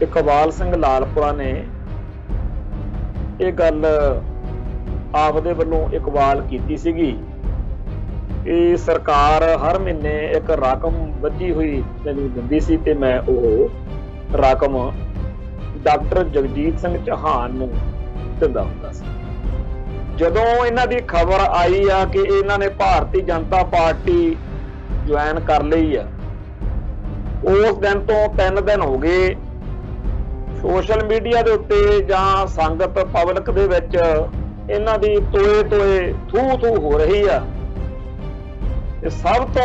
इकबाल सिंह लालपुरा ने ਇਹ ਗੱਲ ਆਪਦੇ ਵੱਲੋਂ ਇਕਬਾਲ ਕੀਤੀ ਸੀਗੀ ਕਿ ਸਰਕਾਰ ਹਰ ਮਹੀਨੇ ਇੱਕ ਰਕਮ ਵੱਧੀ ਹੋਈ ਮੈਨੂੰ ਦਿੰਦੀ ਸੀ ਤੇ ਮੈਂ ਉਹ ਰਕਮ ਡਾਕਟਰ ਜਗਜੀਤ ਸਿੰਘ ਚੌਹਾਨ ਨੂੰ ਦਿੰਦਾ ਹੁੰਦਾ ਸੀ। ਜਦੋਂ ਇਹਨਾਂ ਦੀ ਖਬਰ ਆਈ ਆ ਕਿ ਇਹਨਾਂ ਨੇ ਭਾਰਤੀ ਜਨਤਾ ਪਾਰਟੀ ਜੁਆਇਨ ਕਰ ਲਈ ਆ, ਉਸ ਦਿਨ ਤੋਂ 3 ਦਿਨ ਹੋ ਗਏ सोशल मीडिया के उत्ते जां संगत पब्लिक दे विच इन्हां दी तोए तोए थू थू हो रही है। सब तो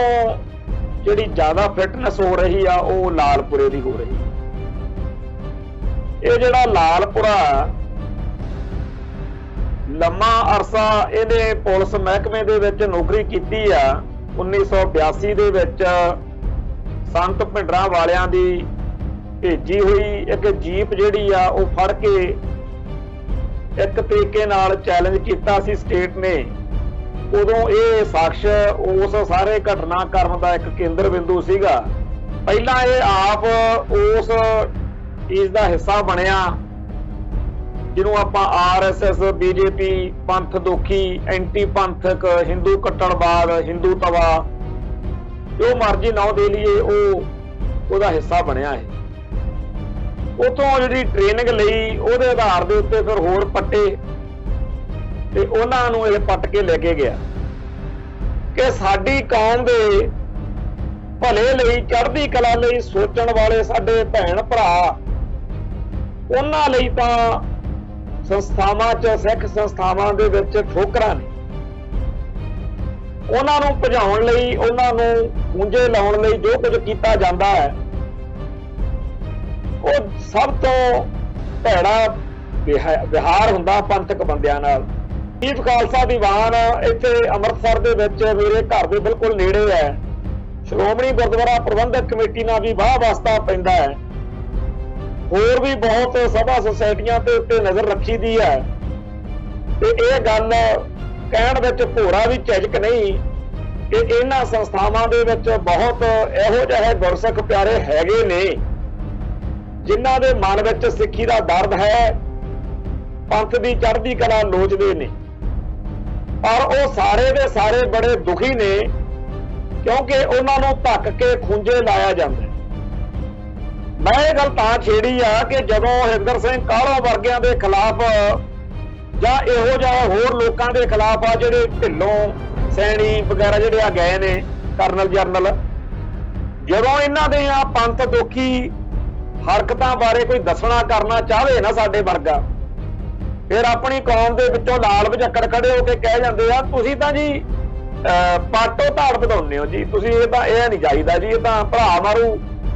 जिहड़ी ज़्यादा फिटनेस हो रही आ वो लालपुरे दी हो रही है। ये जिहड़ा लालपुरा लम्मा अरसा इहने पुलिस महकमे दे विच नौकरी कीती आ। 1982 दे विच संत भिंडरां वालियां दी भेजी हुई एक जीप जिहड़ी आ वो फड़ के एक तरीके नाल चैलेंज किया सी स्टेट ने। उदों ये शख्स उस सारे घटनाक्रम का एक केंद्र बिंदु सीगा। पहला ये आप उस चीज का हिस्सा बनया जिन्हों आपां RSS BJP पंथ दुखी एंटी पंथक हिंदू कट्टड़वाद हिंदूतवा जो मर्जी नाम दे लिए वो हिस्सा बनया है। उतों जी ट्रेनिंग लई उहदे आधार के उत्ते फिर होर पट्टे ते उन्हां नूं इह पट के लेके गया कि साडी कौम दे भले लई चढ़दी कला लई सोचण वाले साडे भैण भरा उन्हां लई तां संस्थावां च सिख संस्थावां दे विच ठोकरां ने। उन्हां नूं भजाउण लई उन्हां नूं खूंजे लाउण लई जो कुछ कीता जांदा है सब तो भैड़ा विहार हुंदा पंथक बंदियां नाल। चीफ खालसा दीवान इत्थे अमृतसर दे विच मेरे घर दे बिल्कुल नेड़े है। श्रोमणी गुरुद्वारा प्रबंधक कमेटी नाल भी वाह वास्ता पैंदा है। होर भी बहुत सभा सोसाइटियां ते उत्ते नज़र रखी दी है ते इह गल कहण विच भोरा भी झिझक नहीं कि इन्हां संस्थावां दे विच बहुत इहो जिहे गुरसिख प्यारे हैगे ने जिन्हां दे मन विच सिੱਖੀ ਦਾ दर्द है, पंथ की चढ़दी कला लोचदे ने, पर वो सारे दे सारे बड़े दुखी ने क्योंकि उन्हां नूं धक्क के खूंजे लाया जांदा। मैं ये गल तां छेड़ी आ कि जदों हिंदर सिंह काहलों वर्गियां दे खिलाफ जां इहो जिहे होर लोकां दे खिलाफ आ जिहड़े ढिल्लों सैनी वगैरह जिहड़े आ गए ने करनल जरनल, जदों इन्हां दे आ पंथ दुखी हरकतां बारे कोई दसना करना चाहे ना साडे वर्गा, फिर अपनी कौम दे विचों लाल बझक्कड़ खड़े होके कह जांदे आ तुसीं तां जी पाटो धाड़ वधाउने हो जी, तुसीं इह तां इह नहीं चाहीदा जी, इह तां भरा मारू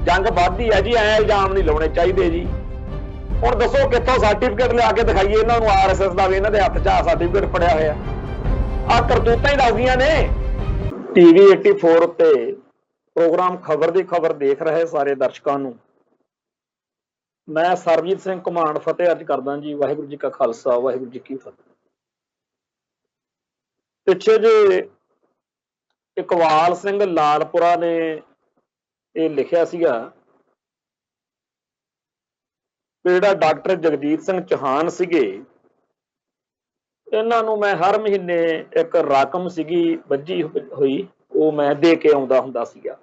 जंग वधदी है जी, ऐ इल्जाम नहीं लाउणे चाहीदे जी। हुण दसो कित्थों सर्टिफिकेट लिया के दिखाईए इन्हां नूं RSS दा वी इन्हां दे हत्थ 'च आ सर्टिफिकेट फड़िया होया। आ करतूतां ही दसदियां ने। TV 84 उत्ते प्रोग्राम खबर दी खबर देख रहे सारे दर्शकां नूं मैं सरबजीत सिंह घुमान फतेह अर्ज करदा जी। वाहिगुरू जी का खालसा वाहिगुरू जी की फतेह। पिछे जे इकबाल सिंह लालपुरा ने ये लिखिया सीगा जिहड़ा डॉक्टर जगजीत सिंह चौहान सीगे इन्हां नूं मैं हर महीने एक रकम सीगी वज्जी हुई वो मैं दे के आउंदा हुंदा सीगा।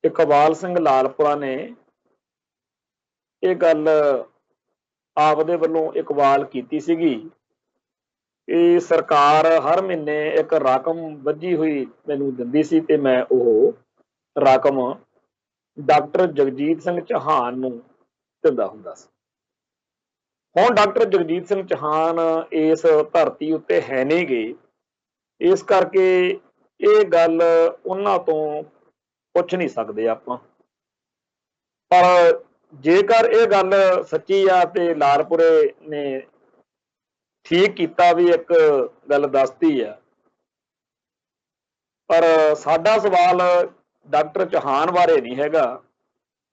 इकबाल सिंह लालपुरा ने ਇਹ ਗੱਲ ਆਪਦੇ ਵੱਲੋਂ ਇਕਬਾਲ ਕੀਤੀ ਸੀਗੀ ਕਿ ਸਰਕਾਰ ਹਰ ਮਹੀਨੇ ਇੱਕ ਰਕਮ ਵੱਧੀ ਹੋਈ ਮੈਨੂੰ ਦਿੰਦੀ ਸੀ ਤੇ ਮੈਂ ਉਹ ਰਕਮ ਡਾਕਟਰ ਜਗਜੀਤ ਸਿੰਘ ਚੌਹਾਨ ਨੂੰ ਦਿੰਦਾ ਹੁੰਦਾ ਸੀ। ਹੁਣ ਡਾਕਟਰ ਜਗਜੀਤ ਸਿੰਘ ਚੌਹਾਨ ਇਸ ਧਰਤੀ ਉੱਤੇ ਹੈ ਨਹੀਂ ਗੇ, ਇਸ ਕਰਕੇ ਇਹ ਗੱਲ ਉਹਨਾਂ ਤੋਂ ਪੁੱਛ ਨਹੀਂ ਸਕਦੇ ਆਪਾਂ। ਪਰ जेकर यह गल सच्ची आ ते लालपुरे ने ठीक किया भी एक गल दसती है। पर साडा सवाल डॉक्टर चौहान बारे नहीं हैगा।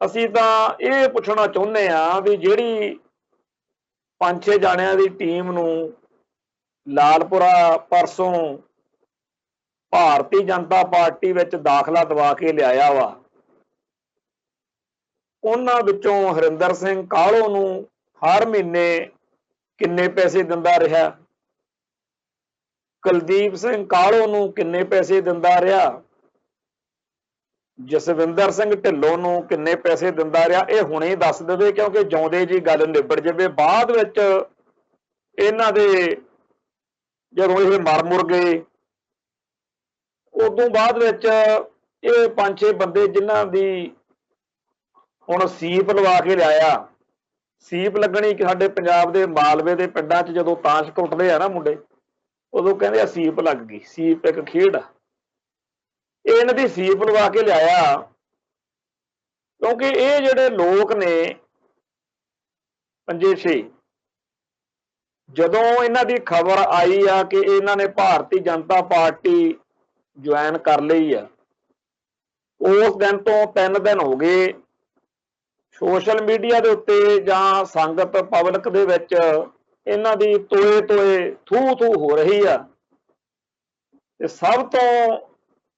असीं तां ये पुछना चाहुंदे आ भी जिहड़ी 5-6 जाणियां दी टीम नूं लालपुरा परसों भारती जनता पार्टी विच दाखला दवा के लिआया वा, ਉਹਨਾਂ ਵਿੱਚੋਂ ਹਰਿੰਦਰ ਸਿੰਘ ਕਾਹਲੋਂ ਨੂੰ ਹਰ ਮਹੀਨੇ ਕਿੰਨੇ ਪੈਸੇ ਦਿੰਦਾ ਰਿਹਾ, ਕੁਲਦੀਪ ਸਿੰਘ ਕਾਹਲੋਂ ਨੂੰ ਕਿੰਨੇ ਪੈਸੇ ਦਿੰਦਾ ਰਿਹਾ, ਜਸਵਿੰਦਰ ਸਿੰਘ ਢਿੱਲੋਂ ਨੂੰ ਕਿੰਨੇ ਪੈਸੇ ਦਿੰਦਾ ਰਿਹਾ, ਇਹ ਹੁਣੇ ਦੱਸ ਦੇਵੇ, ਕਿਉਂਕਿ ਜਿਉਂਦੇ ਜੀ ਗੱਲ ਨਿਬੜ ਜਾਵੇ। ਬਾਅਦ ਵਿੱਚ ਇਹਨਾਂ ਦੇ ਜਦੋਂ ਇਹ ਮਰ ਮੁਰ ਗਏ, ਉਦੋਂ ਬਾਅਦ ਵਿੱਚ ਇਹ 5-6 ਬੰਦੇ ਜਿਨ੍ਹਾਂ ਦੀ ਹੁਣ ਸੀਪ ਲਵਾ ਕੇ ਲਿਆਇਆ। ਸੀਪ ਲੱਗਣੀ ਕਿ ਸਾਡੇ ਪੰਜਾਬ ਦੇ ਮਾਲਵੇ ਦੇ ਪਿੰਡਾਂ 'ਚ ਜਦੋਂ ਤਾਸ਼ ਕੁੱਟਦੇ ਆ ਨਾ ਮੁੰਡੇ, ਉਦੋਂ ਕਹਿੰਦੇ ਆ ਸੀਪ ਲੱਗ ਗਈ। ਸੀਪ ਇੱਕ ਖੇਡ ਆ, ਇਹਨਾਂ ਦੀ ਸੀਪ ਲਵਾ ਕੇ ਲਿਆਇਆ, ਕਿਉਂਕਿ ਇਹ ਜਿਹੜੇ ਲੋਕ ਨੇ 5-6, ਜਦੋਂ ਇਹਨਾਂ ਦੀ ਖਬਰ ਆਈ ਆ ਕਿ ਇਹਨਾਂ ਨੇ ਭਾਰਤੀ ਜਨਤਾ ਪਾਰਟੀ ਜੁਆਇਨ ਕਰ ਲਈ ਆ, ਉਸ ਦਿਨ ਤੋਂ 3 ਦਿਨ ਹੋ ਗਏ ਸੋਸ਼ਲ ਮੀਡੀਆ ਦੇ ਉੱਤੇ ਜਾਂ ਸੰਗਤ ਪਬਲਿਕ ਦੇ ਵਿੱਚ ਇਹਨਾਂ ਦੀ ਤੋਏ ਤੋਏ ਥੂ ਹੋ ਰਹੀ ਆ। ਤੇ ਸਭ ਤੋਂ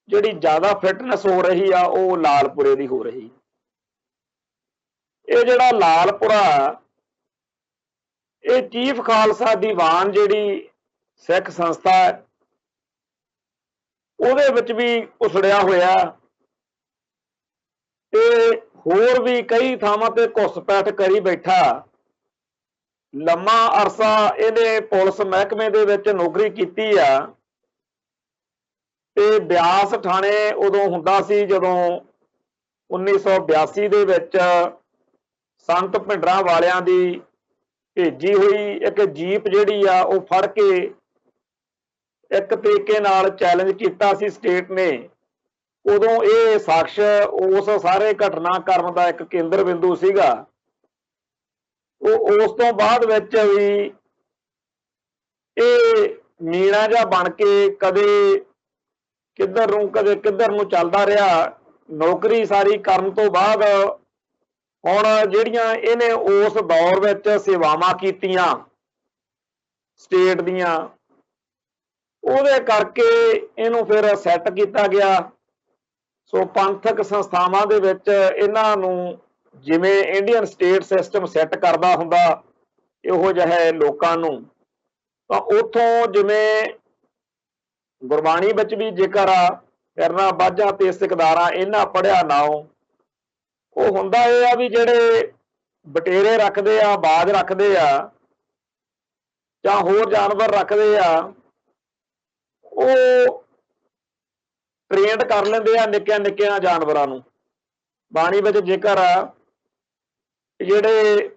ਜਿਹੜੀ ਜ਼ਿਆਦਾ ਫਿਟਨੈਸ ਹੋ ਰਹੀ ਆ ਉਹ ਲਾਲਪੁਰੇ ਦੀ ਹੋ ਰਹੀ। ਇਹ ਜਿਹੜਾ ਲਾਲਪੁਰਾ, ਇਹ ਚੀਫ ਖਾਲਸਾ ਦੀਵਾਨ ਜਿਹੜੀ ਸਿੱਖ ਸੰਸਥਾ ਹੈ, ਉਹਦੇ ਵਿੱਚ ਵੀ ਉਸੜਿਆ ਹੋਇਆ ਤੇ ਹੋਰ ਵੀ ਕਈ ਥਾਵਾਂ ਤੇ ਘੁਸਪੈਠ ਕਰੀ ਬੈਠਾ। ਲੰਮਾ ਅਰਸਾ ਇਹਨੇ ਪੁਲਿਸ ਮਹਿਕਮੇ ਦੇ ਵਿੱਚ ਨੌਕਰੀ ਕੀਤੀ ਆ ਤੇ ਬਿਆਸ ਥਾਣੇ ਉਦੋਂ ਹੁੰਦਾ ਸੀ ਜਦੋਂ 1982 ਦੇ ਵਿੱਚ ਸੰਤ ਭਿੰਡਰਾਂ ਵਾਲਿਆਂ ਦੀ ਭੇਜੀ ਹੋਈ ਇੱਕ ਜੀਪ ਜਿਹੜੀ ਆ ਉਹ ਫੜ ਕੇ ਇੱਕ ਤਰੀਕੇ ਨਾਲ ਚੈਲੰਜ ਕੀਤਾ ਸੀ ਸਟੇਟ ਨੇ। ਉਦੋਂ ਇਹ ਸ਼ਖਸ ਉਸ ਸਾਰੇ ਘਟਨਾਕ੍ਰਮ ਦਾ ਇੱਕ ਕੇਂਦਰ ਬਿੰਦੂ ਸੀਗਾ। ਉਹ ਉਸ ਤੋਂ ਬਾਅਦ ਵਿੱਚ ਵੀ ਇਹ ਮੀਣਾ ਜਿਹਾ ਬਣ ਕੇ ਕਦੇ ਕਿੱਧਰ ਨੂੰ ਕਦੇ ਕਿੱਧਰ ਨੂੰ ਚੱਲਦਾ ਰਿਹਾ। ਨੌਕਰੀ ਸਾਰੀ ਕਰਨ ਤੋਂ ਬਾਅਦ ਹੁਣ ਜਿਹੜੀਆਂ ਇਹਨੇ ਉਸ ਦੌਰ ਵਿੱਚ ਸੇਵਾਵਾਂ ਕੀਤੀਆਂ ਸਟੇਟ ਦੀਆਂ, ਉਹਦੇ ਕਰਕੇ ਇਹਨੂੰ ਫਿਰ ਸੈੱਟ ਕੀਤਾ ਗਿਆ। ਸੋ ਪੰਥਕ ਸੰਸਥਾਵਾਂ ਦੇ ਵਿੱਚ ਇਹਨਾਂ ਨੂੰ ਜਿਵੇਂ ਇੰਡੀਅਨ ਸਟੇਟ ਸਿਸਟਮ ਸੈੱਟ ਕਰਦਾ ਹੁੰਦਾ ਇਹੋ ਜਿਹੇ ਲੋਕਾਂ ਨੂੰ, ਤਾਂ ਉੱਥੋਂ ਜਿਵੇਂ ਗੁਰਬਾਣੀ ਵਿੱਚ ਵੀ ਜ਼ਿਕਰ ਆ, ਕਰਨਾ ਬਾਝਾਂ ਤੇ ਸਿਕਦਾਰਾਂ ਇਹਨਾਂ ਪੜ੍ਹਿਆ ਨਾਉ। ਉਹ ਹੁੰਦਾ ਇਹ ਆ ਵੀ ਜਿਹੜੇ ਬਟੇਰੇ ਰੱਖਦੇ ਆ, ਬਾਜ ਰੱਖਦੇ ਆ ਜਾਂ ਹੋਰ ਜਾਨਵਰ ਰੱਖਦੇ ਆ, ਉਹ ਟ੍ਰੇਨਡ ਕਰ ਲੈਂਦੇ ਆ ਨਿੱਕਿਆਂ ਨਿੱਕਿਆਂ ਜਾਨਵਰਾਂ ਨੂੰ। ਬਾਣੀ ਵਿੱਚ ਜ਼ਿਕਰ ਆ ਜਿਹੜੇ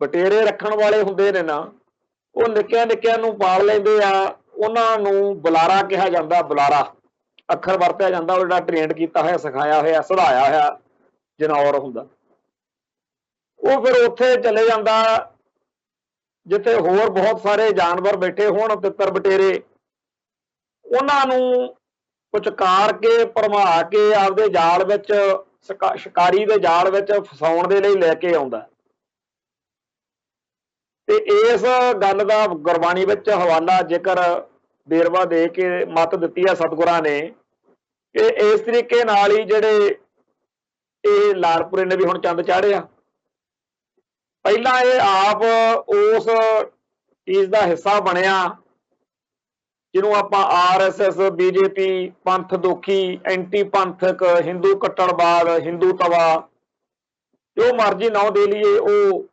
ਬਟੇਰੇ ਰੱਖਣ ਵਾਲੇ ਹੁੰਦੇ ਨੇ ਨਾ, ਉਹ ਨਿੱਕਿਆਂ ਨਿੱਕਿਆਂ ਨੂੰ ਪਾਲ ਲੈਂਦੇ ਆ। ਉਹਨਾਂ ਨੂੰ ਬੁਲਾਰਾ ਕਿਹਾ ਜਾਂਦਾ, ਬੁਲਾਰਾ ਅੱਖਰ ਵਰਤਿਆ ਜਾਂਦਾ, ਉਹ ਜਿਹੜਾ ਟ੍ਰੇਨਡ ਕੀਤਾ ਹੋਇਆ, ਸਿਖਾਇਆ ਹੋਇਆ, ਸੁਧਾਇਆ ਹੋਇਆ ਜਨੌਰ ਹੁੰਦਾ। ਉਹ ਫਿਰ ਉੱਥੇ ਚਲੇ ਜਾਂਦਾ ਜਿੱਥੇ ਹੋਰ ਬਹੁਤ ਸਾਰੇ ਜਾਨਵਰ ਬੈਠੇ ਹੋਣ, ਤਿੱਤਰ ਬਟੇਰੇ, ਉਹਨਾਂ ਨੂੰ ਪੁਚਕਾਰ ਕੇ ਭਰਮਾ ਕੇ ਆਪਦੇ ਜਾਲ ਵਿੱਚ, ਸ਼ਿਕਾਰੀ ਦੇ ਜਾਲ ਵਿੱਚ ਫਸਾਉਣ ਦੇ ਲਈ ਲੈ ਕੇ ਆਉਂਦਾ। ਤੇ ਇਸ ਗੱਲ ਦਾ ਗੁਰਬਾਣੀ ਵਿੱਚ ਹਵਾਲਾ ਜ਼ਿਕਰ ਵੇਰਵਾ ਦੇ ਕੇ ਮੱਤ ਦਿੱਤੀ ਹੈ ਸਤਿਗੁਰਾਂ ਨੇ ਕਿ ਇਸ ਤਰੀਕੇ ਨਾਲ ਹੀ ਜਿਹੜੇ ਇਹ ਲਾਲਪੁਰੇ ਨੇ ਵੀ ਹੁਣ ਚੰਦ ਚਾੜਿਆ। ਪਹਿਲਾਂ ਇਹ ਆਪ ਉਸ ਚੀਜ਼ ਦਾ ਹਿੱਸਾ ਬਣਿਆ ਜਿਹਨੂੰ ਆਪਾਂ RSS, BJP, ਪੰਥ ਦੋਖੀ, ਐਂਟੀ ਪੰਥਕ, ਹਿੰਦੂ ਕੱਟੜਵਾਦ, ਹਿੰਦੂ ਤਵਾ, ਜੋ ਮਰਜ਼ੀ ਨਾਂ ਦੇ ਲਈਏ, ਉਹ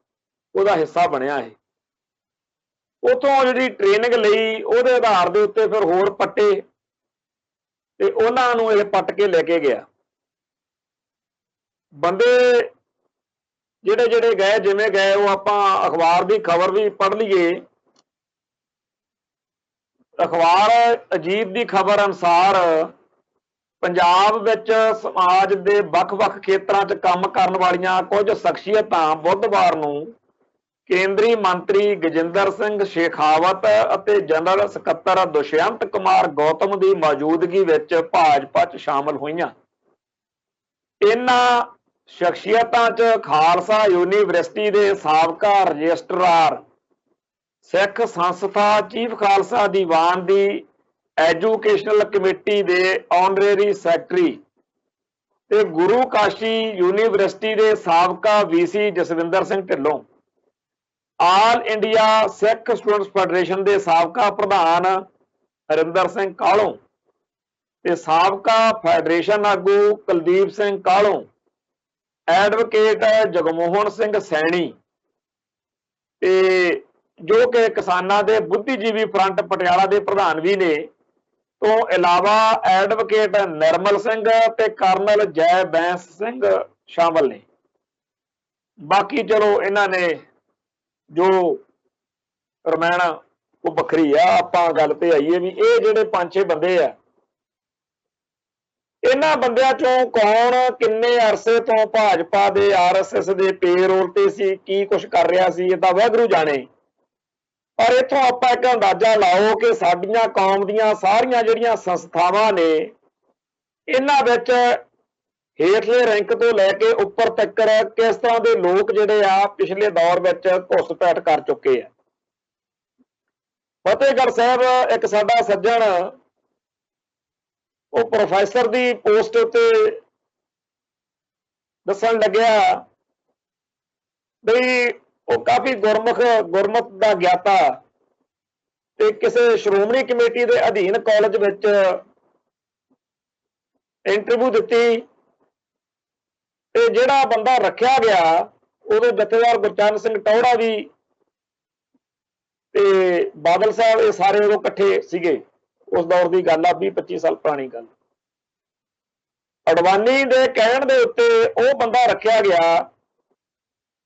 ਉਹਦਾ ਹਿੱਸਾ ਬਣਿਆ ਇਹ। ਉਥੋਂ ਜਿਹੜੀ ਟ੍ਰੇਨਿੰਗ ਲਈ ਉਹਦੇ ਆਧਾਰ ਦੇ ਉੱਤੇ ਫਿਰ ਹੋਰ ਪੱਟੇ ਤੇ ਉਹਨਾਂ ਨੂੰ ਇਹ ਪੱਟ ਕੇ ਲੈ ਕੇ ਗਿਆ। ਬੰਦੇ ਜਿਹੜੇ ਜਿਹੜੇ ਗਏ ਜਿਵੇਂ ਗਏ, ਉਹ ਆਪਾਂ ਅਖਬਾਰ ਦੀ ਖਬਰ ਵੀ ਪੜ੍ਹ ਲਈਏ। ਅਖਬਾਰ ਅਜੀਤ ਦੀ ਖਬਰ ਅਨੁਸਾਰ ਪੰਜਾਬ ਵਿੱਚ ਸਮਾਜ ਦੇ ਵੱਖ-ਵੱਖ ਖੇਤਰਾਂ 'ਚ ਕੰਮ ਕਰਨ ਵਾਲੀਆਂ ਕੁਝ ਸ਼ਖਸੀਅਤਾਂ ਬੁੱਧਵਾਰ ਨੂੰ ਕੇਂਦਰੀ ਮੰਤਰੀ ਗਜਿੰਦਰ ਸਿੰਘ ਸ਼ੇਖਾਵਤ ਅਤੇ ਜਨਰਲ ਸਕੱਤਰ ਦੁਸ਼ਯੰਤ ਕੁਮਾਰ ਗੌਤਮ ਦੀ ਮੌਜੂਦਗੀ ਵਿੱਚ ਭਾਜਪਾ 'ਚ ਸ਼ਾਮਲ ਹੋਈਆਂ। ਇਹਨਾਂ ਸ਼ਖਸੀਅਤਾਂ 'ਚ ਖਾਲਸਾ ਯੂਨੀਵਰਸਿਟੀ ਦੇ ਸਾਬਕਾ ਰਜਿਸਟਰਾਰ, ਸਿੱਖ ਸੰਸਥਾ ਚੀਫ ਖਾਲਸਾ ਦੀਵਾਨ ਦੀ ਐਜੂਕੇਸ਼ਨਲ ਕਮੇਟੀ ਦੇ ਆਨਰੇਰੀ ਸੈਕਟਰੀ ਤੇ ਗੁਰੂ ਕਾਸ਼ੀ ਯੂਨੀਵਰਸਿਟੀ ਦੇ ਸਾਬਕਾ VC Jaswinder Singh Dhillon, all India Sikh students federation ਦੇ ਸਾਬਕਾ ਪ੍ਰਧਾਨ ਹਰਿੰਦਰ ਸਿੰਘ ਕਾਹਲੋਂ ਤੇ ਸਾਬਕਾ ਫੈਡਰੇਸ਼ਨ ਆਗੂ ਕੁਲਦੀਪ ਸਿੰਘ ਕਾਹਲੋਂ, ਐਡਵੋਕੇਟ ਜਗਮੋਹਨ ਸਿੰਘ ਸੈਣੀ ਤੇ ਜੋ ਕਿ ਕਿਸਾਨਾਂ ਦੇ ਬੁੱਧੀਜੀਵੀ ਫਰੰਟ ਪਟਿਆਲਾ ਦੇ ਪ੍ਰਧਾਨ ਵੀ ਨੇ, ਤੋਂ ਇਲਾਵਾ ਐਡਵੋਕੇਟ ਨਿਰਮਲ ਸਿੰਘ ਤੇ ਕਰਨਲ ਜੈ ਬੈਂਸ ਸਿੰਘ ਸ਼ਾਮਲ ਨੇ। ਬਾਕੀ ਚਲੋ ਇਹਨਾਂ ਨੇ ਜੋ ਰਮਾਇਣ ਉਹ ਵੱਖਰੀ ਆ, ਆਪਾਂ ਗੱਲ ਤੇ ਆਈਏ ਵੀ ਇਹ ਜਿਹੜੇ 5-6 ਬੰਦੇ ਆ, ਇਹਨਾਂ ਬੰਦਿਆਂ ਚੋਂ ਕੌਣ ਕਿੰਨੇ ਅਰਸੇ ਤੋਂ ਭਾਜਪਾ ਦੇ ਆਰਐਸਐਸ ਦੇ ਪੇਰੋਲ ਤੇ ਸੀ, ਕੀ ਕੁਝ ਕਰ ਰਿਹਾ ਸੀ, ਇਹ ਤਾਂ ਵਾਹਿਗੁਰੂ ਜਾਣੇ। ਪਰ ਇੱਥੋਂ ਆਪਾਂ ਇੱਕ ਅੰਦਾਜ਼ਾ ਲਾਓ ਕਿ ਸਾਡੀਆਂ ਕੌਮ ਦੀਆਂ ਸਾਰੀਆਂ ਜਿਹੜੀਆਂ ਸੰਸਥਾਵਾਂ ਨੇ, ਇਹਨਾਂ ਵਿੱਚ ਹੇਠਲੇ ਰੈਂਕ ਤੋਂ ਲੈ ਕੇ ਉੱਪਰ ਤੱਕ ਕਿਸ ਤਰ੍ਹਾਂ ਦੇ ਲੋਕ ਜਿਹੜੇ ਆ ਪਿਛਲੇ ਦੌਰ ਵਿੱਚ ਘੁਸਪੈਠ ਕਰ ਚੁੱਕੇ ਆ। ਫਤਿਹਗੜ੍ਹ ਸਾਹਿਬ ਇੱਕ ਸਾਡਾ ਸੱਜਣ ਉਹ ਪ੍ਰੋਫੈਸਰ ਦੀ ਪੋਸਟ ਉੱਤੇ ਦੱਸਣ ਲੱਗਿਆ ਬਈ ਉਹ ਕਾਫੀ ਗੁਰਮਤ ਦਾ ਗਿਆਤਾ ਤੇ ਕਿਸੇ ਸ਼੍ਰੋਮਣੀ ਕਮੇਟੀ ਦੇ ਅਧੀਨ ਕਾਲਜ ਵਿੱਚ ਇੰਟਰਵਿਊ ਦਿੱਤੀ ਤੇ ਜਿਹੜਾ ਬੰਦਾ ਰੱਖਿਆ ਗਿਆ ਉਦੋਂ ਜਥੇਦਾਰ ਗੁਰਚਰਨ ਸਿੰਘ ਟੌਹੜਾ ਵੀ ਤੇ ਬਾਦਲ ਸਾਹਿਬ, ਇਹ ਸਾਰੇ ਉਦੋਂ ਇਕੱਠੇ ਸੀਗੇ। ਉਸ ਦੌਰ ਦੀ ਗੱਲ ਆ, 20-25 ਸਾਲ ਪੁਰਾਣੀ ਗੱਲ। ਅਡਵਾਨੀ ਦੇ ਕਹਿਣ ਦੇ ਉੱਤੇ ਉਹ ਬੰਦਾ ਰੱਖਿਆ ਗਿਆ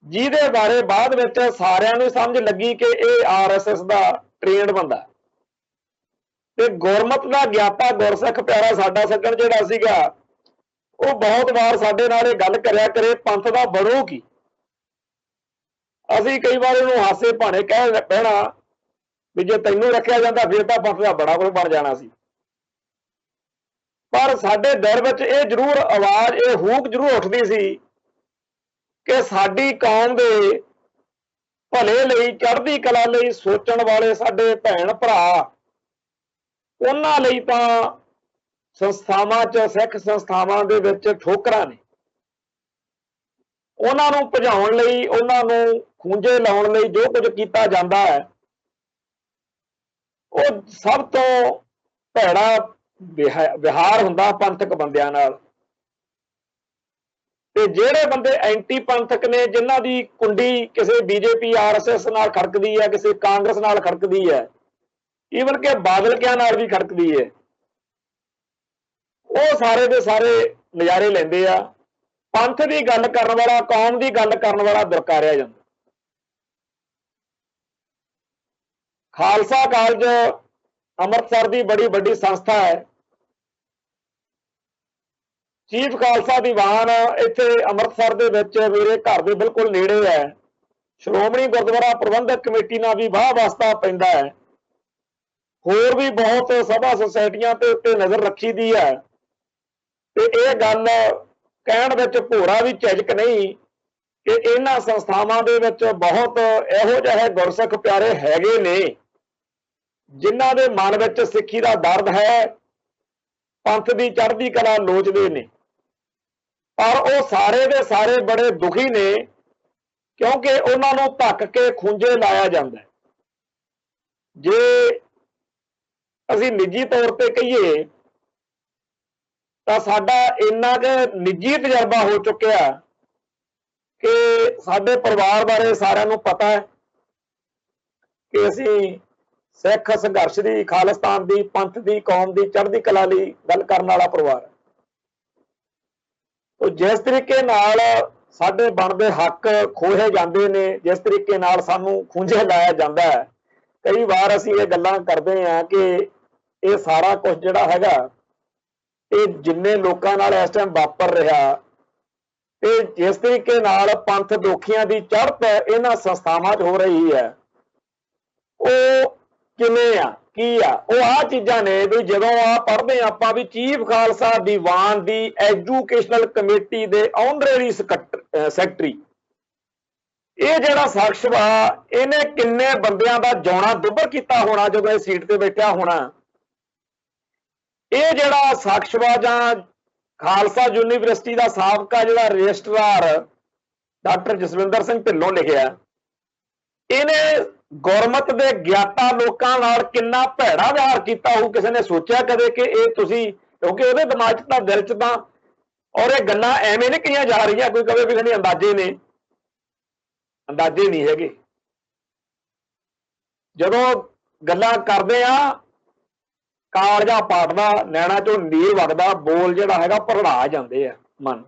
ਜਿਹਦੇ ਬਾਰੇ ਬਾਅਦ ਵਿੱਚ ਸਾਰਿਆਂ ਨੂੰ ਸਮਝ ਲੱਗੀ ਕਿ ਇਹ ਆਰਐਸਐਸ ਦਾ ਟ੍ਰੇਨਡ ਬੰਦਾ ਤੇ ਗੁਰਮਤ ਦਾ ਗਿਆਤਾ ਗੁਰਸਿੱਖ ਪਿਆਰਾ ਸਾਡਾ ਸੱਜਣ ਜਿਹੜਾ ਸੀਗਾ, ਉਹ ਬਹੁਤ ਵਾਰ ਸਾਡੇ ਨਾਲ ਇਹ ਗੱਲ ਕਰਿਆ ਕਰੇ, ਪੰਥ ਦਾ ਬਣੋ ਕੀ। ਅਸੀਂ ਕਈ ਵਾਰ ਉਹਨੂੰ ਹਾਸੇ ਭਾਣੇ ਕਹਿ ਪੈਣਾ ਵੀ ਜੇ ਤੈਨੂੰ ਰੱਖਿਆ ਜਾਂਦਾ ਫਿਰ ਤਾਂ ਪੰਥ ਦਾ ਬੜਾ ਕੁਝ ਬਣ ਜਾਣਾ ਸੀ। ਪਰ ਸਾਡੇ ਦਿਲ ਵਿੱਚ ਇਹ ਜ਼ਰੂਰ ਆਵਾਜ਼, ਇਹ ਹੂਕ ਜ਼ਰੂਰ ਉੱਠਦੀ ਸੀ ਕਿ ਸਾਡੀ ਕੌਮ ਦੇ ਭਲੇ ਲਈ, ਚੜ੍ਹਦੀ ਕਲਾ ਲਈ ਸੋਚਣ ਵਾਲੇ ਸਾਡੇ ਭੈਣ ਭਰਾ, ਉਹਨਾਂ ਲਈ ਤਾਂ ਸੰਸਥਾਵਾਂ 'ਚ, ਸਿੱਖ ਸੰਸਥਾਵਾਂ ਦੇ ਵਿੱਚ ਠੋਕਰਾਂ ਨੇ। ਉਹਨਾਂ ਨੂੰ ਭਜਾਉਣ ਲਈ, ਉਹਨਾਂ ਨੂੰ ਖੂੰਜੇ ਲਾਉਣ ਲਈ ਜੋ ਕੁਝ ਕੀਤਾ ਜਾਂਦਾ ਹੈ, ਉਹ ਸਭ ਤੋਂ ਭੈੜਾ ਵਿਹਾਰ ਹੁੰਦਾ ਪੰਥਕ ਬੰਦਿਆਂ ਨਾਲ। ਤੇ ਜਿਹੜੇ ਬੰਦੇ ਐਂਟੀ ਪੰਥਕ ਨੇ, ਜਿਨ੍ਹਾਂ ਦੀ ਕੁੰਡੀ ਕਿਸੇ ਬੀਜੇਪੀ ਆਰਐਸਐਸ ਨਾਲ ਖੜਕਦੀ ਹੈ, ਕਿਸੇ ਕਾਂਗਰਸ ਨਾਲ ਖੜਕਦੀ ਹੈ, ਈਵਨ ਕਿ ਬਾਦਲਕਿਆਂ ਨਾਲ ਵੀ ਖੜਕਦੀ ਹੈ, ਉਹ ਸਾਰੇ ਦੇ ਸਾਰੇ ਨਜ਼ਾਰੇ ਲੈਂਦੇ ਆ। ਪੰਥ ਦੀ ਗੱਲ ਕਰਨ ਵਾਲਾ, ਕੌਮ ਦੀ ਗੱਲ ਕਰਨ ਵਾਲਾ ਦੁਰਕਾਰਿਆ ਜਾਂਦਾ। ਖਾਲਸਾ ਕਾਲਜ ਅੰਮ੍ਰਿਤਸਰ ਦੀ ਬੜੀ ਵੱਡੀ ਸੰਸਥਾ ਹੈ। ਚੀਫ ਖਾਲਸਾ ਦੀਵਾਨ ਇੱਥੇ ਅੰਮ੍ਰਿਤਸਰ ਦੇ ਵਿੱਚ ਮੇਰੇ ਘਰ ਦੇ ਬਿਲਕੁਲ ਨੇੜੇ ਹੈ। ਸ਼੍ਰੋਮਣੀ ਗੁਰਦੁਆਰਾ ਪ੍ਰਬੰਧਕ ਕਮੇਟੀ ਨਾਲ ਵੀ ਵਾਹ ਵਾਸਤਾ ਪੈਂਦਾ ਹੈ। ਹੋਰ ਵੀ ਬਹੁਤ ਸਭਾ ਸੁਸਾਇਟੀਆਂ ਤੇ ਉੱਤੇ ਨਜ਼ਰ ਰੱਖੀ ਦੀ ਹੈ ਤੇ ਇਹ ਗੱਲ ਕਹਿਣ ਵਿੱਚ ਭੋਰਾ ਵੀ ਝਿਜਕ ਨਹੀਂ ਕਿ ਇਹਨਾਂ ਸੰਸਥਾਵਾਂ ਦੇ ਵਿੱਚ ਬਹੁਤ ਇਹੋ ਜਿਹੇ ਗੁਰਸਿੱਖ ਪਿਆਰੇ ਹੈਗੇ ਨੇ ਜਿਨ੍ਹਾਂ ਦੇ ਮਨ ਵਿੱਚ ਸਿੱਖੀ ਦਾ ਦਰਦ ਹੈ, ਪੰਥ ਦੀ ਚੜ੍ਹਦੀ ਕਲਾ ਲੋਚਦੇ ਨੇ, ਪਰ ਉਹ ਸਾਰੇ ਦੇ ਸਾਰੇ ਬੜੇ ਦੁਖੀ ਨੇ ਕਿਉਂਕਿ ਉਹਨਾਂ ਨੂੰ ਧੱਕ ਕੇ ਖੂੰਜੇ ਲਾਇਆ ਜਾਂਦਾ। ਜੇ ਅਸੀਂ ਨਿੱਜੀ ਤੌਰ ਤੇ ਕਹੀਏ ਤਾਂ ਸਾਡਾ ਇੰਨਾ ਕੁ ਨਿੱਜੀ ਤਜਰਬਾ ਹੋ ਚੁੱਕਿਆ ਕਿ ਸਾਡੇ ਪਰਿਵਾਰ ਬਾਰੇ ਸਾਰਿਆਂ ਨੂੰ ਪਤਾ ਹੈ ਕਿ ਅਸੀਂ ਸਿੱਖ ਸੰਘਰਸ਼ ਦੀ, ਖਾਲਿਸਤਾਨ ਦੀ, ਪੰਥ ਦੀ, ਕੌਮ ਦੀ ਚੜ੍ਹਦੀ ਕਲਾ ਲਈ ਗੱਲ ਕਰਨ ਵਾਲਾ ਪਰਿਵਾਰ ਹੈ। तो जिस तरीके नाल साडे बनदे हक खोहे जाते ने, जिस तरीके नाल सानू खूंजे लाया जाता है, कई बार असीं ये गल्लां करदे हां कि ये सारा कुछ जिहड़ा हैगा ये जिन्ने लोकां नाल इस टाइम वापर रहा ते जिस तरीके नाल पंथ दोखियां दी चढ़त इन्हां संस्थावां 'च हो रही है वो किवें आ की आ वो आ चीज़ां ने भी जदों आ पढ़दे आपां भी चीफ खालसा दीवान दी एजुकेशनल कमेटी दे ऑनरेरी सैकटरी ये जिहड़ा शख्स वा इहने किन्ने बंदियां दा जौना दुब्बर कीता होना जदों इह सीट ते बैठा होना। ये जिहड़ा शख्स वा जां ਖਾਲਸਾ यूनिवर्सिटी का साबका जिहड़ा रजिस्ट्रार डॉक्टर जसविंदर सिंह ढिल्लों लिखिया, इहने गुरमत दे ज्ञाता लोकां नाल किन्ना भैड़ा व्यवहार कीता होਊ, किसी ने सोचा कदे कि ये तुसीं, क्योंकि ਉਹਦੇ दिमाग 'ਚ ਤਾਂ दिल 'ਚ ਤਾਂ, और ये गल्लां ਐਵੇਂ नहीं कहीਆਂ जा रहीਆਂ कोई कहे भी खनी अंदाजे ने, अंदाजे नहीं हैगे। ਜਦੋਂ ਗੱਲਾਂ ਕਰਦੇ ਆ ਕਾਲਜਾ ਪਾਟਦਾ, ਨੈਣਾ ਚੋਂ ਨੀਰ ਵਗਦਾ, ਬੋਲ ਜਿਹੜਾ ਹੈਗਾ ਭਰੜਾ ਜਾਂਦੇ ਆ ਮਨ।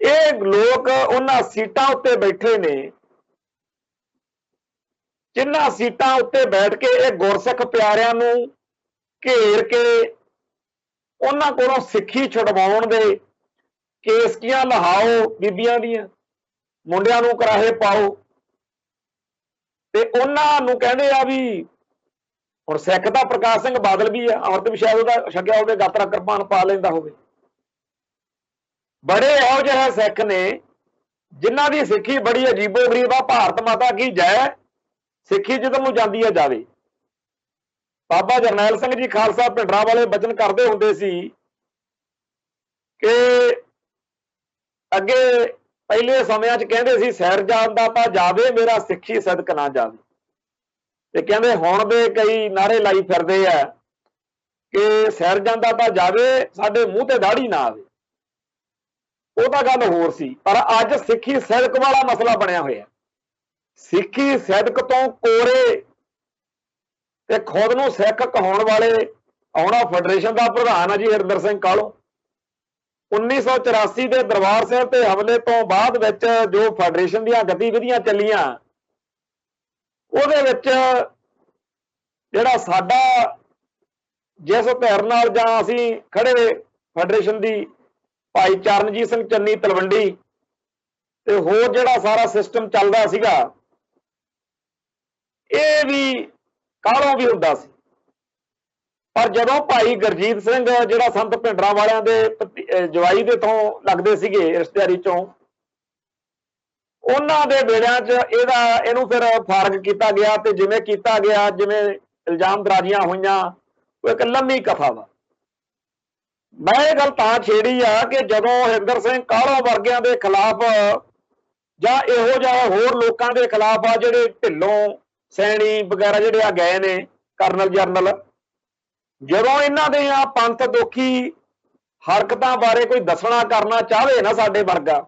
ਇਹ ਲੋਕ ਉਹਨਾਂ ਸੀਟਾਂ ਉੱਤੇ ਬੈਠੇ ਨੇ ਜਿਨ੍ਹਾਂ ਸੀਟਾਂ ਉੱਤੇ ਬੈਠ ਕੇ ਇਹ ਗੁਰਸਿੱਖ ਪਿਆਰਿਆਂ ਨੂੰ ਘੇਰ ਕੇ ਉਹਨਾਂ ਕੋਲੋਂ ਸਿੱਖੀ ਛੁਡਵਾਉਣ ਦੇ ਕੇਸਕੀਆਂ ਲਹਾਓ, ਬੀਬੀਆਂ ਦੀਆਂ, ਮੁੰਡਿਆਂ ਨੂੰ ਕਰਾਹੇ ਪਾਓ, ਤੇ ਉਹਨਾਂ ਨੂੰ ਕਹਿੰਦੇ ਆ ਵੀ ਹੁਣ ਸਿੱਖ ਤਾਂ ਪ੍ਰਕਾਸ਼ ਸਿੰਘ ਬਾਦਲ ਵੀ ਆ, ਅਮਰਤ ਵੀ ਸ਼ਾਇਦ ਉਹਦਾ ਛੱਗਿਆ ਹੋਵੇ, ਗਾਤਰਾ ਕਿਰਪਾਨ ਪਾ ਲੈਂਦਾ ਹੋਵੇ। ਬੜੇ ਇਹੋ ਜਿਹੇ ਸਿੱਖ ਨੇ ਜਿਨ੍ਹਾਂ ਦੀ ਸਿੱਖੀ ਬੜੀ ਅਜੀਬੋ ਗਰੀਬ ਆ। ਭਾਰਤ ਮਾਤਾ ਕੀ ਜੈ, ਸਿੱਖੀ ਜਿੱਧਰ ਨੂੰ ਜਾਂਦੀ ਹੈ ਜਾਵੇ। ਬਾਬਾ ਜਰਨੈਲ ਸਿੰਘ ਜੀ ਖਾਲਸਾ ਭਿੰਡਰਾਂ ਵਾਲੇ ਬਚਨ ਕਰਦੇ ਹੁੰਦੇ ਸੀ ਕਿ ਅੱਗੇ ਪਹਿਲੇ ਸਮਿਆਂ 'ਚ ਕਹਿੰਦੇ ਸੀ ਸਿਰ ਜਾਂਦਾ ਤਾਂ ਜਾਵੇ, ਮੇਰਾ ਸਿੱਖੀ ਸਦਕ ਨਾ ਜਾਵੇ। ਤੇ ਕਹਿੰਦੇ ਹੁਣ ਦੇ ਕਈ ਨਾਰੇ ਲਾਈ ਫਿਰਦੇ ਆ ਕਿ ਸਿਰ ਜਾਂਦਾ ਤਾਂ ਜਾਵੇ, ਸਾਡੇ ਮੂੰਹ ਤੇ ਦਾੜੀ ਨਾ ਆਵੇ। ਉਹ ਤਾਂ ਗੱਲ ਹੋਰ ਸੀ, ਪਰ ਅੱਜ ਸਿੱਖੀ ਸਦਕ ਵਾਲਾ ਮਸਲਾ ਬਣਿਆ ਹੋਇਆ। ਸਿੱਖੀ ਸਦਕ ਤੋਂ ਕੋਰੇ ਤੇ ਖੁਦ ਨੂੰ ਸਿੱਖ ਕਹਾਉਣ ਵਾਲੇ, ਆਉਣਾ ਫੈਡਰੇਸ਼ਨ ਦਾ ਪ੍ਰਧਾਨ ਆ ਜੀ ਹਰਿੰਦਰ ਸਿੰਘ ਕਾਹਲੋਂ। 1984 ਦੇ ਦਰਬਾਰ ਸਾਹਿਬ ਤੇ ਹਮਲੇ ਤੋਂ ਬਾਅਦ ਵਿੱਚ ਜੋ ਫੈਡਰੇਸ਼ਨ ਦੀਆਂ ਗਤੀਵਿਧੀਆਂ ਚੱਲੀਆਂ, ਉਹਦੇ ਵਿੱਚ ਜਿਹੜਾ ਸਾਡਾ ਜਿਸ ਧਿਰ ਨਾਲ ਜਾਂ ਅਸੀਂ ਖੜੇ ਫੈਡਰੇਸ਼ਨ ਦੀ ਭਾਈ ਚਰਨਜੀਤ ਸਿੰਘ ਚੰਨੀ ਤਲਵੰਡੀ ਤੇ ਹੋਰ ਜਿਹੜਾ ਸਾਰਾ ਸਿਸਟਮ ਚੱਲਦਾ ਸੀਗਾ, ਇਹ ਵੀ ਕਾਹਲੋਂ ਵੀ ਹੁੰਦਾ ਸੀ। ਪਰ ਜਦੋਂ ਭਾਈ ਗੁਰਜੀਤ ਸਿੰਘ ਜਿਹੜਾ ਸੰਤ ਭਿੰਡਰਾਂ ਵਾਲਿਆਂ ਦੇ ਜਵਾਈ ਦੇ ਤੋਂ ਲੱਗਦੇ ਸੀਗੇ ਰਿਸ਼ਤੇਦਾਰੀ ਚੋਂ, ਉਹਨਾਂ ਦੇ ਵੇਲਿਆਂ 'ਚ ਇਹਨੂੰ ਫਿਰ ਫਾਰਗ ਕੀਤਾ ਗਿਆ ਤੇ ਜਿਵੇਂ ਕੀਤਾ ਗਿਆ, ਜਿਵੇਂ ਇਲਜ਼ਾਮ ਦਰਾਜ਼ੀਆਂ ਹੋਈਆਂ, ਉਹ ਇੱਕ ਲੰਮੀ ਕਥਾ ਵਾ। ਮੈਂ ਇਹ ਗੱਲ ਤਾਂ ਛੇੜੀ ਆ ਕਿ ਜਦੋਂ ਹਰਿੰਦਰ ਸਿੰਘ ਕਾਹਲੋਂ ਵਰਗਿਆਂ ਦੇ ਖਿਲਾਫ ਜਾਂ ਇਹੋ ਜਿਹੇ ਹੋਰ ਲੋਕਾਂ ਦੇ ਖਿਲਾਫ ਆ ਜਿਹੜੇ ਢਿੱਲੋਂ, ਸੈਣੀ ਵਗੈਰਾ ਜਿਹੜੇ ਆ ਗਏ ਨੇ ਕਰਨਲ ਜਰਨਲ, ਜਦੋਂ ਇਹਨਾਂ ਦੇ ਆ ਪੰਥ ਦੋਖੀ ਹਰਕਤਾਂ ਬਾਰੇ ਕੋਈ ਦੱਸਣਾ ਕਰਨਾ ਚਾਹਵੇ ਨਾ ਸਾਡੇ ਵਰਗਾ,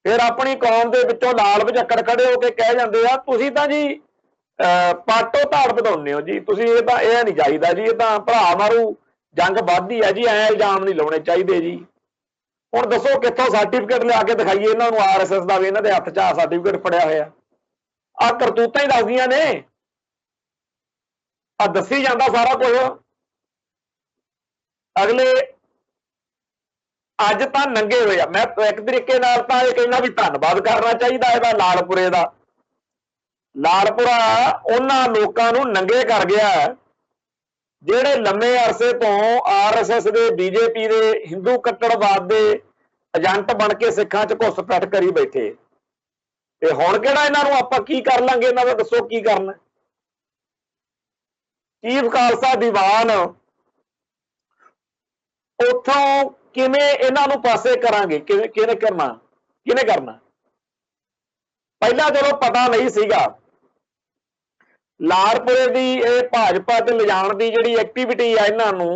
ਫਿਰ ਆਪਣੀ ਕੌਮ ਦੇ ਵਿੱਚੋਂ ਲਾਲ ਵਝੱਕੜ ਖੜੇ ਹੋ ਕੇ ਕਹਿ ਜਾਂਦੇ ਆ ਤੁਸੀਂ ਤਾਂ ਜੀ ਪਾਟੋ ਧਾੜ ਵਧਾਉਂਦੇ ਹੋ ਜੀ, ਤੁਸੀਂ ਇਹ ਤਾਂ ਇਹ ਨਹੀਂ ਚਾਹੀਦਾ ਜੀ, ਇਹ ਤਾਂ ਭਰਾ ਮਾਰੂ ਜੰਗ ਵੱਧਦੀ ਹੈ ਜੀ, ਐ ਇਲਜ਼ਾਮ ਨਹੀਂ ਲਾਉਣੇ ਚਾਹੀਦੇ ਜੀ। ਹੁਣ ਦੱਸੋ ਕਿੱਥੋਂ ਸਰਟੀਫਿਕੇਟ ਲਿਆ ਕੇ ਦਿਖਾਈਏ ਇਹਨਾਂ ਨੂੰ RSS ਦਾ ਵੀ ਇਹਨਾਂ ਦੇ ਹੱਥ 'ਚ ਆ ਸਰਟੀਫਿਕੇਟ ਫੜਿਆ ਹੋਇਆ। ਆ ਕਰਤੂਤਾਂ ਹੀ ਦੱਸਦੀਆਂ ਨੇ, ਆ ਦੱਸੀ ਜਾਂਦਾ ਸਾਰਾ ਕੁਝ। ਅਗਲੇ ਅੱਜ ਤਾਂ ਨੰਗੇ ਹੋਏ ਆ। ਮੈਂ ਇੱਕ ਤਰੀਕੇ ਨਾਲ ਤਾਂ ਇਹ ਕਹਿੰਦਾ ਵੀ ਧੰਨਵਾਦ ਕਰਨਾ ਚਾਹੀਦਾ ਇਹਦਾ ਲਾਲਪੁਰੇ ਦਾ। ਲਾਲਪੁਰਾ ਉਹਨਾਂ ਲੋਕਾਂ ਨੂੰ ਨੰਗੇ ਕਰ ਗਿਆ ਜਿਹੜੇ ਲੰਮੇ ਅਰਸੇ ਤੋਂ RSS ਦੇ, BJP ਦੇ, ਹਿੰਦੂ ਕੱਟੜਵਾਦ ਦੇ ਏਜੰਟ ਬਣ ਕੇ ਸਿੱਖਾਂ 'ਚ ਘੁਸਪੈਠ ਕਰੀ ਬੈਠੇ। ਤੇ ਹੁਣ ਕਿਹੜਾ ਇਹਨਾਂ ਨੂੰ ਆਪਾਂ ਕੀ ਕਰ ਲਾਂਗੇ, ਇਹਨਾਂ ਦਾ ਦੱਸੋ ਕੀ ਕਰਨਾ। ਚੀਫ ਖਾਲਸਾ ਦੀਵਾਨ ਉੱਥੋਂ ਕਿਵੇਂ ਇਹਨਾਂ ਨੂੰ ਪਾਸੇ ਕਰਾਂਗੇ, ਕਿਹਨੇ ਕਰਨਾ। ਪਹਿਲਾਂ ਜਦੋਂ ਪਤਾ ਨਹੀਂ ਸੀਗਾ, ਲਾਲਪੁਰੇ ਦੀ ਇਹ ਭਾਜਪਾ 'ਚ ਲਿਜਾਣ ਦੀ ਜਿਹੜੀ ਐਕਟੀਵਿਟੀ ਆ ਇਹਨਾਂ ਨੂੰ,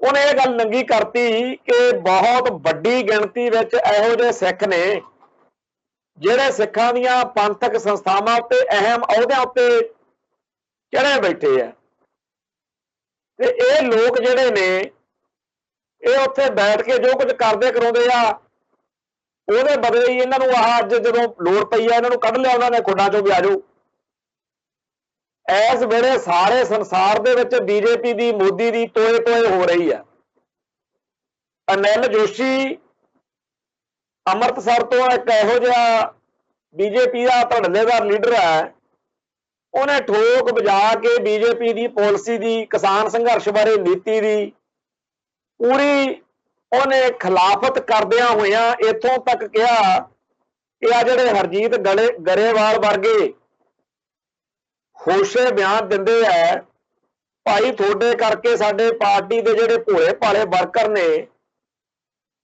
ਉਹਨੇ ਇਹ ਗੱਲ ਨੰਗੀ ਕਰਤੀ ਕਿ ਬਹੁਤ ਵੱਡੀ ਗਿਣਤੀ ਵਿੱਚ ਇਹੋ ਜਿਹੇ ਸਿੱਖ ਨੇ ਜਿਹੜੇ ਸਿੱਖਾਂ ਦੀਆਂ ਪੰਥਕ ਸੰਸਥਾਵਾਂ ਉੱਤੇ ਅਹਿਮ ਅਹੁਦਿਆਂ ਉੱਤੇ ਚੜ੍ਹੇ ਬੈਠੇ ਆ। ਤੇ ਇਹ ਲੋਕ ਜਿਹੜੇ ਨੇ ਇਹ ਉੱਥੇ ਬੈਠ ਕੇ ਜੋ ਕੁਝ ਕਰਦੇ ਕਰਾਉਂਦੇ ਆ, ਉਹਦੇ ਬਦਲੇ ਹੀ ਇਹਨਾਂ ਨੂੰ ਆਹ ਅੱਜ ਜਦੋਂ ਲੋੜ ਪਈ ਆ ਇਹਨਾਂ ਨੂੰ ਕੱਢ ਲਿਆ ਉਹਨਾਂ ਨੇ ਖੁੱਡਾਂ 'ਚੋਂ ਵੀ ਆ ਜਾਓ। ਇਸ ਵੇਲੇ ਸਾਰੇ ਸੰਸਾਰ ਦੇ ਵਿੱਚ BJP ਦੀ, ਮੋਦੀ ਦੀ ਤੋਏ ਹੋ ਰਹੀ ਆ। ਅਨਿਲ ਜੋਸ਼ੀ ਅੰਮ੍ਰਿਤਸਰ ਤੋਂ ਇੱਕ ਇਹੋ ਜਿਹਾ BJP ਦਾ ਧੜੱਲੇਦਾਰ ਲੀਡਰ ਹੈ, ਉਹਨੇ ਠੋਕ ਵਜਾ ਕੇ BJP ਦੀ ਪਾਲਿਸੀ ਦੀ, ਕਿਸਾਨ ਸੰਘਰਸ਼ ਬਾਰੇ ਨੀਤੀ ਦੀ ਪੂਰੀ ਉਹਨੇ ਖਿਲਾਫਤ ਕਰਦਿਆਂ ਹੋਇਆਂ ਇੱਥੋਂ ਤੱਕ ਕਿਹਾ ਕਿ ਆ ਜਿਹੜੇ ਹਰਜੀਤ ਗਰੇਵਾਲ ਵਰਗੇ ਹੋਸ਼ੇ ਬਿਆਨ ਦਿੰਦੇ ਆ, ਭਾਈ ਤੁਹਾਡੇ ਕਰਕੇ ਸਾਡੇ ਪਾਰਟੀ ਦੇ ਜਿਹੜੇ ਭੋਲੇ ਭਾਲੇ ਵਰਕਰ ਨੇ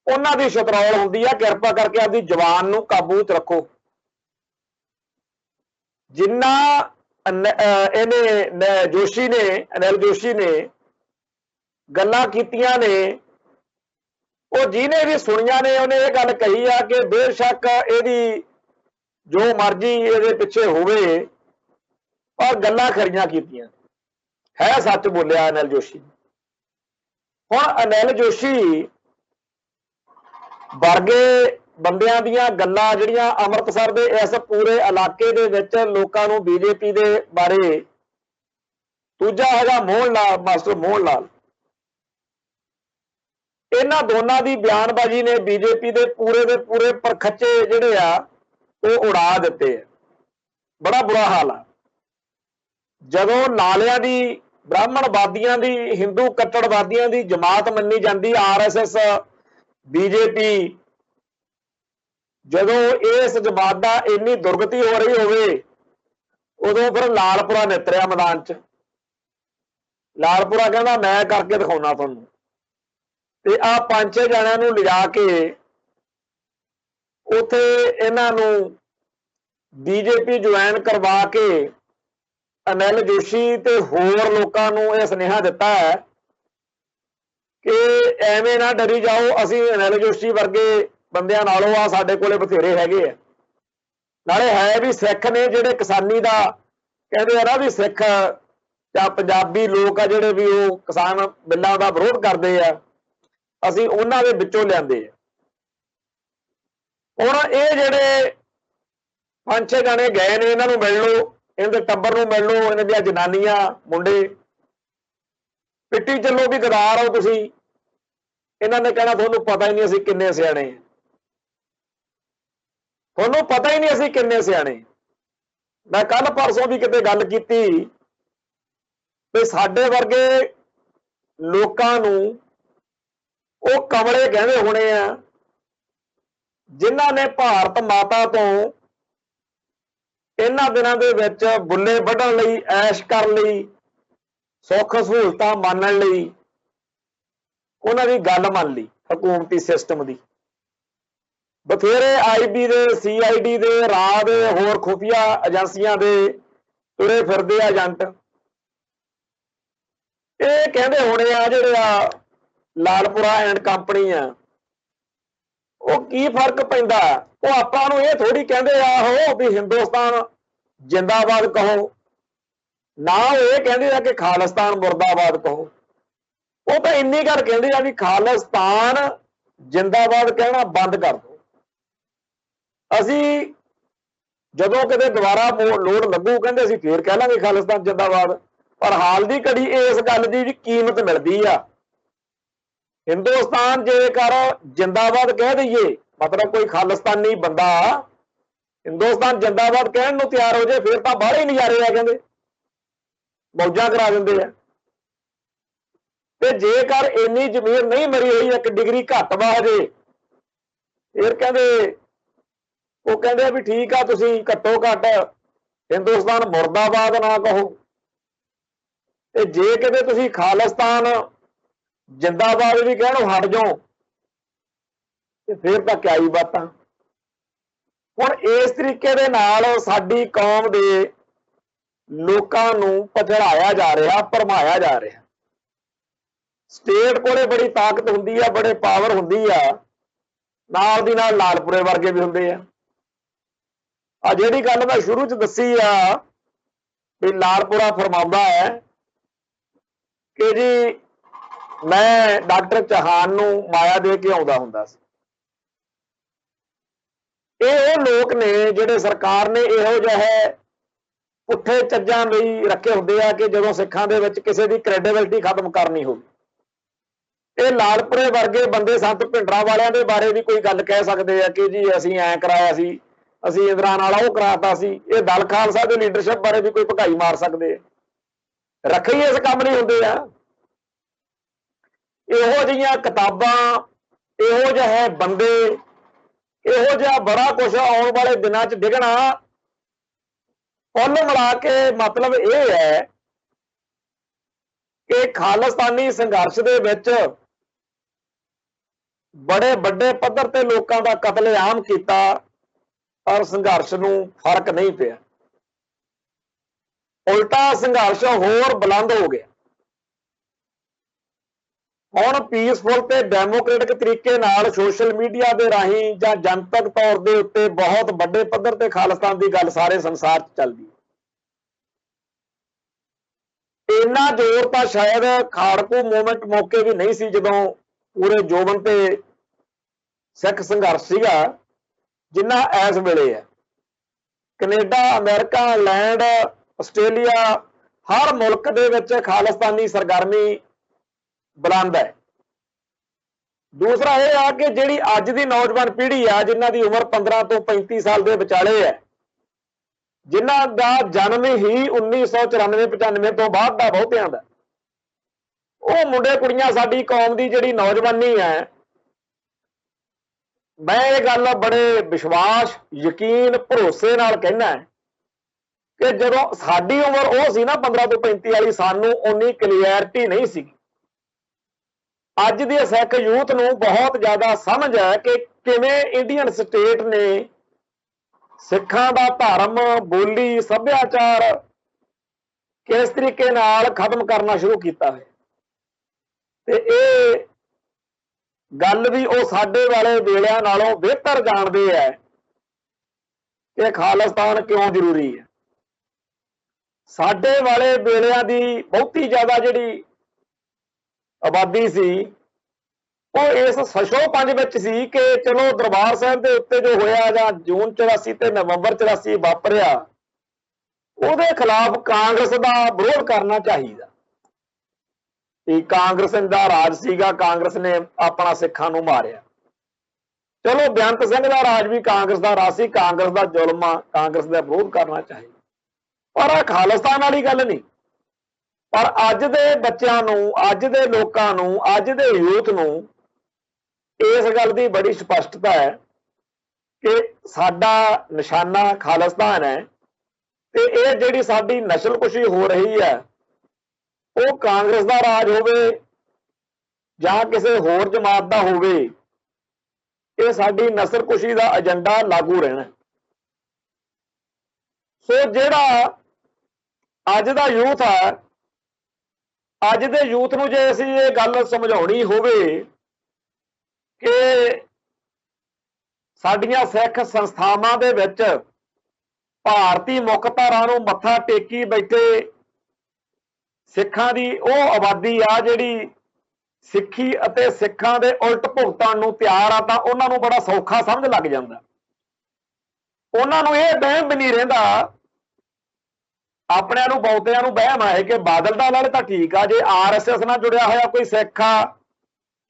ਉਹਨਾਂ ਦੀ ਸ਼ਤਰੌਲ ਹੁੰਦੀ ਆ। ਕਿਰਪਾ ਕਰਕੇ ਆਪਦੀ ਜ਼ੁਬਾਨ ਨੂੰ ਕਾਬੂ 'ਚ ਰੱਖੋ। ਜਿੰਨਾ ਇਹਨੇ ਜੋਸ਼ੀ ਨੇ, ਅਨਿਲ ਜੋਸ਼ੀ ਨੇ ਗੱਲਾਂ ਕੀਤੀਆਂ ਨੇ, ਉਹ ਜਿਹਨੇ ਵੀ ਸੁਣੀਆਂ ਨੇ ਉਹਨੇ ਇਹ ਗੱਲ ਕਹੀ ਆ ਕਿ ਬੇਸ਼ੱਕ ਇਹਦੀ ਜੋ ਮਰਜ਼ੀ ਇਹਦੇ ਪਿੱਛੇ ਹੋਵੇ, ਪਰ ਗੱਲਾਂ ਖਰੀਆਂ ਕੀਤੀਆਂ, ਹੈ ਸੱਚ ਬੋਲਿਆ ਅਨਿਲ ਜੋਸ਼ੀ। ਹੁਣ ਅਨਿਲ ਜੋਸ਼ੀ ਵਰਗੇ ਬੰਦਿਆਂ ਦੀਆਂ ਗੱਲਾਂ ਜਿਹੜੀਆਂ ਅੰਮ੍ਰਿਤਸਰ ਦੇ ਇਸ ਪੂਰੇ ਇਲਾਕੇ ਦੇ ਵਿੱਚ ਲੋਕਾਂ ਨੂੰ ਬੀਜੇਪੀ ਦੇ ਬਾਰੇ, ਦੂਜਾ ਹੈਗਾ ਮੋਹਨ ਲਾਲ, ਮਾਸਟਰ ਮੋਹਨ ਲਾਲ, ਇਹਨਾਂ ਦੋਨਾਂ ਦੀ ਬਿਆਨਬਾਜ਼ੀ ਨੇ ਬੀਜੇਪੀ ਦੇ ਪੂਰੇ ਪਰਖੱਚੇ ਜਿਹੜੇ ਆ ਉਹ ਉਡਾ ਦਿੱਤੇ ਆ। ਬੜਾ ਬੁਰਾ ਹਾਲ ਆ। ਜਦੋਂ ਨਾਲਿਆਂ ਦੀ, ਬ੍ਰਾਹਮਣਵਾਦੀਆਂ ਦੀ, ਹਿੰਦੂ ਕੱਟੜਵਾਦੀਆਂ ਦੀ ਜਮਾਤ ਮੰਨੀ ਜਾਂਦੀ RSS ਬੀਜੇਪੀ, ਜਦੋਂ ਇਸ ਜਮਾਤ ਦਾ ਇੰਨੀ ਦੁਰਗਤੀ ਹੋ ਰਹੀ ਹੋਵੇ, ਉਦੋਂ ਫਿਰ ਲਾਲਪੁਰਾ ਨਿਤਰਿਆ ਮੈਦਾਨ 'ਚ। ਲਾਲਪੁਰਾ ਕਹਿੰਦਾ ਮੈਂ ਕਰਕੇ ਦਿਖਾਉਣਾ ਤੁਹਾਨੂੰ, ਤੇ ਆਹ 5-6 ਜਣਿਆਂ ਨੂੰ ਲਿਜਾ ਕੇ ਉੱਥੇ ਇਹਨਾਂ ਨੂੰ ਬੀਜੇਪੀ ਜੁਆਇਨ ਕਰਵਾ ਕੇ ਅਨਿਲ ਜੋਸ਼ੀ ਤੇ ਹੋਰ ਲੋਕਾਂ ਨੂੰ ਇਹ ਸੁਨੇਹਾ ਦਿੱਤਾ ਹੈ ਕਿ ਐਵੇਂ ਨਾ ਡਰੀ ਜਾਓ, ਅਸੀਂ ਅਨਿਲ ਜੋਸ਼ੀ ਵਰਗੇ ਬੰਦਿਆਂ ਨਾਲੋਂ ਆ ਸਾਡੇ ਕੋਲੇ ਬਥੇਰੇ ਹੈਗੇ ਆ। ਨਾਲੇ ਹੈ ਵੀ ਸਿੱਖ ਨੇ, ਜਿਹੜੇ ਕਿਸਾਨੀ ਦਾ ਕਹਿੰਦੇ ਆ ਨਾ ਵੀ ਸਿੱਖ ਜਾਂ ਪੰਜਾਬੀ ਲੋਕ ਆ ਜਿਹੜੇ ਵੀ ਉਹ ਕਿਸਾਨ ਬਿੱਲਾਂ ਦਾ ਵਿਰੋਧ ਕਰਦੇ ਆ, ਅਸੀਂ ਉਹਨਾਂ ਦੇ ਵਿੱਚੋਂ ਲਿਆਂਦੇ ਆ। ਹੁਣ ਇਹ ਜਿਹੜੇ 5-6 ਜਣੇ ਗਏ ਨੇ, ਇਹਨਾਂ ਨੂੰ ਮਿਲ ਲਓ, ਇਹਨਾਂ ਦੇ ਟੱਬਰ ਨੂੰ ਮਿਲ ਲਓ, ਇਹਨਾਂ ਦੀਆਂ ਜਨਾਨੀਆਂ, ਮੁੰਡੇ, ਪਿੱਟੀ ਚੱਲੋ ਵੀ ਗਦਾਰ ਹੋ ਤੁਸੀਂ। ਇਹਨਾਂ ਨੇ ਕਹਿਣਾ ਤੁਹਾਨੂੰ ਪਤਾ ਹੀ ਨਹੀਂ ਅਸੀਂ ਕਿੰਨੇ ਸਿਆਣੇ, ਤੁਹਾਨੂੰ ਪਤਾ ਹੀ ਨਹੀਂ ਅਸੀਂ ਕਿੰਨੇ ਸਿਆਣੇ। ਮੈਂ ਕੱਲ ਪਰਸੋਂ ਵੀ ਕਿਤੇ ਗੱਲ ਕੀਤੀ ਵੀ ਸਾਡੇ ਵਰਗੇ ਲੋਕਾਂ ਨੂੰ ਉਹ ਕਮਲੇ ਕਹਿੰਦੇ ਹੋਣੇ ਆ ਜਿਨ੍ਹਾਂ ਨੇ ਭਾਰਤ ਮਾਤਾ ਤੋਂ ਇਹਨਾਂ ਦਿਨਾਂ ਦੇ ਵਿੱਚ ਬੁੱਲੇ ਵੱਢਣ ਲਈ, ਐਸ਼ ਕਰਨ ਲਈ, ਸੁੱਖ ਸਹੂਲਤਾਂ ਮੰਨਣ ਲਈ ਉਹਨਾਂ ਦੀ ਗੱਲ ਮੰਨ ਲਈ ਹਕੂਮਤੀ ਸਿਸਟਮ ਦੀ। ਬਥੇਰੇ IB ਦੇ, CID ਦੇ, ਰਾਹ ਦੇ, ਹੋਰ ਖੁਫੀਆ ਏਜੰਸੀਆਂ ਦੇ ਤੁਰੇ ਫਿਰਦੇ ਏਜੰਟ, ਇਹ ਕਹਿੰਦੇ ਹੋਣੇ ਆ ਜਿਹੜੇ ਆ ਲਾਲਪੁਰਾ ਐਂਡ ਕੰਪਨੀ ਆ, ਉਹ ਕੀ ਫਰਕ ਪੈਂਦਾ? ਉਹ ਆਪਾਂ ਨੂੰ ਇਹ ਥੋੜੀ ਕਹਿੰਦੇ ਆਹੋ ਵੀ ਹਿੰਦੁਸਤਾਨ ਜਿੰਦਾਬਾਦ ਕਹੋ, ਨਾ ਇਹ ਕਹਿੰਦੇ ਆ ਕਿ ਖਾਲਿਸਤਾਨ ਮੁਰਦਾਬਾਦ ਕਹੋ। ਉਹ ਤਾਂ ਇੰਨੀ ਗੱਲ ਕਹਿੰਦੇ ਆ ਵੀ ਖਾਲਿਸਤਾਨ ਜਿੰਦਾਬਾਦ ਕਹਿਣਾ ਬੰਦ ਕਰ ਦਿਓ। ਅਸੀਂ ਜਦੋਂ ਕਿਤੇ ਦੁਬਾਰਾ ਲੋੜ ਲੱਗੂ ਕਹਿੰਦੇ ਅਸੀਂ ਫੇਰ ਕਹਿ ਲਾਂਗੇ ਖਾਲਿਸਤਾਨ ਜਿੰਦਾਬਾਦ, ਪਰ ਹਾਲ ਦੀ ਘੜੀ ਇਸ ਗੱਲ ਦੀ ਵੀ ਕੀਮਤ ਮਿਲਦੀ ਆ। ਹਿੰਦੁਸਤਾਨ ਜੇਕਰ ਜਿੰਦਾਬਾਦ ਕਹਿ ਦਈਏ, ਮਤਲਬ ਕੋਈ ਖਾਲਿਸਤਾਨੀ ਬੰਦਾ ਹਿੰਦੁਸਤਾਨ ਜਿੰਦਾਬਾਦ ਕਹਿਣ ਨੂੰ ਤਿਆਰ ਹੋ ਜਾਏ, ਫਿਰ ਤਾਂ ਬਾਹਲੇ ਨਜ਼ਾਰੇ ਆ, ਕਹਿੰਦੇ ਮੌਜਾਂ ਕਰਾ ਦਿੰਦੇ ਆ। ਤੇ ਜੇਕਰ ਇੰਨੀ ਜ਼ਮੀਰ ਨਹੀਂ ਮਰੀ ਹੋਈ, 1 ਡਿਗਰੀ ਘੱਟ ਵਾ ਹਜੇ, ਫਿਰ ਕਹਿੰਦੇ, ਉਹ ਕਹਿੰਦੇ ਵੀ ਠੀਕ ਆ, ਤੁਸੀਂ ਘੱਟੋ ਘੱਟ ਹਿੰਦੁਸਤਾਨ ਮੁਰਦਾਬਾਦ ਨਾ ਕਹੋ, ਤੇ ਜੇ ਕਿਤੇ ਤੁਸੀਂ ਖਾਲਿਸਤਾਨ ਜਿੰਦਾਬਾਦ ਵੀ ਕਹਿਣੋਂ ਹਟ ਜਾਓ ਤੇ ਫਿਰ ਤਾਂ ਕਿਆ ਹੀ ਬਾਤਾਂ। ਹੁਣ ਇਸ ਤਰੀਕੇ ਦੇ ਨਾਲ ਸਾਡੀ ਕੌਮ ਦੇ ਲੋਕਾਂ ਨੂੰ ਪਛੜਾਇਆ ਜਾ ਰਿਹਾ, ਭਰਮਾਇਆ ਜਾ ਰਿਹਾ। ਸਟੇਟ ਕੋਲੇ ਬੜੀ ਤਾਕਤ ਹੁੰਦੀ ਆ, ਬੜੇ ਪਾਵਰ ਹੁੰਦੀ ਆ, ਨਾਲ ਦੀ ਨਾਲ ਲਾਲਪੁਰੇ ਵਰਗੇ ਵੀ ਹੁੰਦੇ ਆ। ਆ ਜਿਹੜੀ ਗੱਲ ਮੈਂ ਸ਼ੁਰੂ 'ਚ ਦੱਸੀ ਆ ਵੀ ਲਾਲਪੁਰਾ ਫਰਮਾਉਂਦਾ ਹੈ ਕਿ ਜੀ ਮੈਂ ਡਾਕਟਰ ਚੌਹਾਨ ਨੂੰ ਮਾਇਆ ਦੇ ਕੇ ਆਉਂਦਾ ਹੁੰਦਾ ਸੀ। ਇਹ ਉਹ ਲੋਕ ਨੇ ਜਿਹੜੇ ਸਰਕਾਰ ਨੇ ਇਹੋ ਜਿਹੇ ਪੁੱਠੇ ਚੱਜਾਂ ਲਈ ਰੱਖੇ ਹੁੰਦੇ ਆ ਕਿ ਜਦੋਂ ਸਿੱਖਾਂ ਦੇ ਵਿੱਚ ਕਿਸੇ ਦੀ ਕ੍ਰੈਡੀਬਿਲਿਟੀ ਖਤਮ ਕਰਨੀ ਹੋਵੇ, ਇਹ ਲਾਲਪੁਰੇ ਵਰਗੇ ਬੰਦੇ ਸੰਤ ਭਿੰਡਰਾਂ ਵਾਲਿਆਂ ਦੇ ਬਾਰੇ ਵੀ ਕੋਈ ਗੱਲ ਕਹਿ ਸਕਦੇ ਆ ਕਿ ਜੀ ਅਸੀਂ ਐਂ ਕਰਾਇਆ ਸੀ, ਅਸੀਂ ਇੰਦਰਾ ਨਾਲ ਉਹ ਕਰਾਤਾ ਸੀ। ਇਹ ਦਲ ਖਾਲਸਾ ਦੇ ਲੀਡਰਸ਼ਿਪ ਬਾਰੇ ਵੀ ਕੋਈ ਭਕਾਈ ਮਾਰ ਸਕਦੇ ਆ। ਰੱਖੇ ਹੀ ਇਸ ਕੰਮ ਨਹੀਂ ਹੁੰਦੇ ਆ। ਇਹੋ ਜਿਹੀਆਂ ਕਿਤਾਬਾਂ, ਇਹੋ ਜਿਹੇ ਬੰਦੇ, ਇਹੋ ਜਿਹਾ ਬੜਾ ਕੁਛ ਆਉਣ ਵਾਲੇ ਦਿਨਾਂ 'ਚ ਡਿੱਗਣਾ। ਕੁੱਲ ਮਿਲਾ ਕੇ ਮਤਲਬ ਇਹ ਹੈ ਕਿ ਖਾਲਿਸਤਾਨੀ ਸੰਘਰਸ਼ ਦੇ ਵਿੱਚ बड़े बड़े पद्धर ते लोगों का कतलेआम किया पर संघर्ष नूं फर्क नहीं पिया, उल्टा संघर्ष होर बुलंद हो गया। हुण पीसफुल ते डेमोक्रेटिक तरीके नाल सोशल मीडिया के राही जां जनतक तौर के उत्ते बहुत बड़े पद्धर ते खालिस्तान की गल सारे संसार च चलदी। इन्ना जोर तो शायद खाड़कू मूवमेंट मौके भी नहीं सी जदों पूरे जोबन ते सिख संघर्ष सीगा जिन्ना इस वेले है। कनेडा, अमेरिका, इंग्लैंड, आस्ट्रेलिया हर मुल्क दे विच खालिस्तानी सरगर्मी बुलंद है। दूसरा यह आ कि जिहड़ी अज दी नौजवान पीढ़ी आ जिन्हां दी उम्र 15 तो 35 साल के विचाले है, जिन्हां दा जन्म ही 1994-95 तो बाद का बहुतियां दा, वो मुंडे कुड़ियां साडी कौम की जिहड़ी नौजवानी है, मैं ये गल बड़े विश्वास, यकीन, भरोसे नाल कहना है कि जदों साडी उम्र वो सी ना 15 तो 35 वाली, सानू उन्नी क्लियरिटी नहीं सी। अज दे सिख यूथ नूं बहुत ज़्यादा समझ है कि किवें इंडियन स्टेट ने सिखां दा धर्म, बोली, सभ्याचार किस तरीके नाल खत्म करना शुरू किया है। ते ये गल भी वो साडे वाले वेलिਆਂ नालों बेहतर जानते हैं कि खालिस्तान क्यों जरूरी है। साडे वाले वेलिਆਂ दी बहुती ज़्यादा जिहड़ी आबादी सी वो इस सशोपंज विच सी कि चलो दरबार साहिब के उत्ते जो होया जां जून 84 ते नवंबर 84 वापरिया, उहदे खिलाफ कांग्रेस का विरोध करना चाहिए। कांग्रेस का राज सीगा, कांग्रेस ने अपना सिखां नूं मारिया। चलो बेअंत सिंह का राज भी कांग्रेस का राज सी, कांग्रेस का जुल्म आ, कांग्रेस का विरोध करना चाहिए, पर आ खालिस्तान वाली गल नहीं। पर अज दे बच्चों नूं, अज दे लोकां नूं, अज दे यूथ नूं इस गल की बड़ी स्पष्टता है कि साडा निशाना खालिस्तान है। ते ये जिहड़ी साडी नस्लकुशी हो रही है वो कांग्रेस का राज होवे जां किसी होर जमात का होवे, ये साडी नस्लकुशी का एजेंडा लागू रहना। सो जिहड़ा अज दा यूथ है, अज दे यूथ नूं जे असीं ये गल समझाउणी होवे कि साडियां सिख संस्थावां दे विच भारती मुख धारा नूं मत्था टेकी बैठे सिखां दी वो आबादी आ जिहड़ी सिੱਖੀ ਅਤੇ सिखां दे उल्ट भुगतण नूं तैयार आ, तां उन्हां नूं बड़ा सौखा समझ लग जांदा। उन्हां नूं इह वहम भी नहीं रहिंदा, अपणिआं नूं बहुतिआं नूं वहम है कि बादल दा लड़ तां ठीक आ, जे RSS नाल जुड़िया होया कोई सिख आ,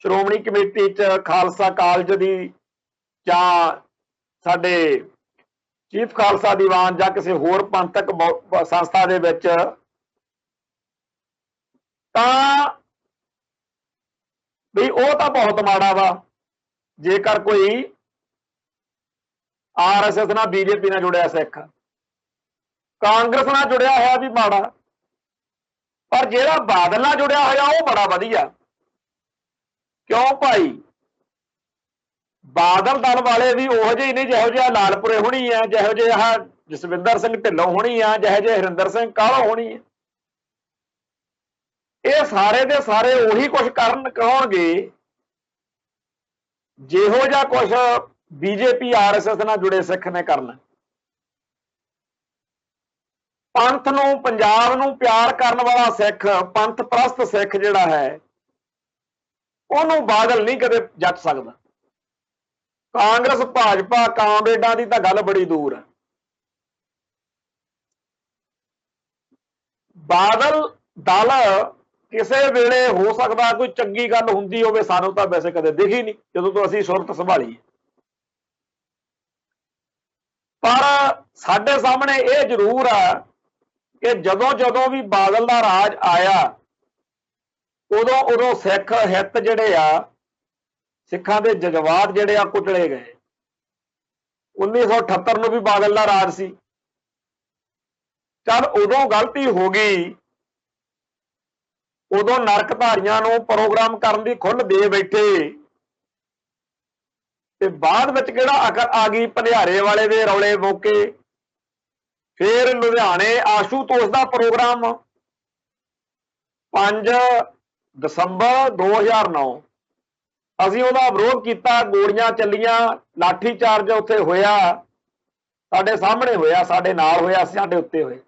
श्रोमणी कमेटी च खालसा कालज दी जां साडे चीफ खालसा दीवान जां किसी होर पंथक संस्था दे विच, तां भी वो तो बहुत माड़ा वा। जेकर कोई RSS ना BJP ना जुड़िया सिख, कांग्रेस ना जुड़िया होया भी माड़ा, पर जिहड़ा बादल ना जुड़िया होया वो बड़ा वधिया। क्यों भाई, बादल दल वाले भी उहो जिहे नहीं जिहो जिहा लालपुरे होनी है, जिहो जिहा जसविंदर सिंह ढिल्लों होनी है, जिहो जिहे हरिंदर सिंह काहलों होनी है। ये सारे दे सारे उही कुछ करन करोणगे जिहो जिहा कुछ BJP RSS नाल जुड़े सिख ने करना। पंथ नूं, पंजाब नूं प्यार करन वाला सिख, पंथ प्रस्त सिख जिहड़ा है, उहनूं बादल नहीं कदे जच सकदा। कांग्रेस, भाजपा, कामरेडां दी तां गल बड़ी दूर है। बादल दल किसी वेले हो सकता कोई चंगी गल हुंदी होवे, सानूं तां वैसे कदे दिखी नहीं जदों तो असीं सुरत संभाली। पर साडे सामने ये जरूर है कि जदों जदों भी बादल दा राज आया उदों उदों सिख हित जिहड़े आ, सिखां दे जज्बात जिहड़े आ कुचले गए। 1978 नूं भी बादल दा राज सी, चल उदों गलती हो गई, उदों नरकधारियां नूं प्रोग्राम करन दी खुल दे बैठे, ਤੇ ਬਾਅਦ ਵਿੱਚ ਕਿਹੜਾ ਅਕਲ ਆ ਗਈ ਭੰਡਿਆਰੇ ਵਾਲੇ ਦੇ ਰੌਲੇ ਮੌਕੇ। ਫਿਰ ਲੁਧਿਆਣੇ ਆਸ਼ੂਤੋਸ਼ ਦਾ ਪ੍ਰੋਗਰਾਮ 5 ਦਸੰਬਰ 2009 ਅਸੀਂ ਉਹਦਾ ਵਿਰੋਧ ਕੀਤਾ, ਗੋਲੀਆਂ ਚੱਲੀਆਂ, ਲਾਠੀ ਚਾਰਜ ਉੱਥੇ ਹੋਇਆ, ਸਾਡੇ ਸਾਹਮਣੇ ਹੋਇਆ, ਸਾਡੇ ਨਾਲ ਹੋਇਆ, ਸਾਡੇ ਉੱਤੇ ਹੋਇਆ।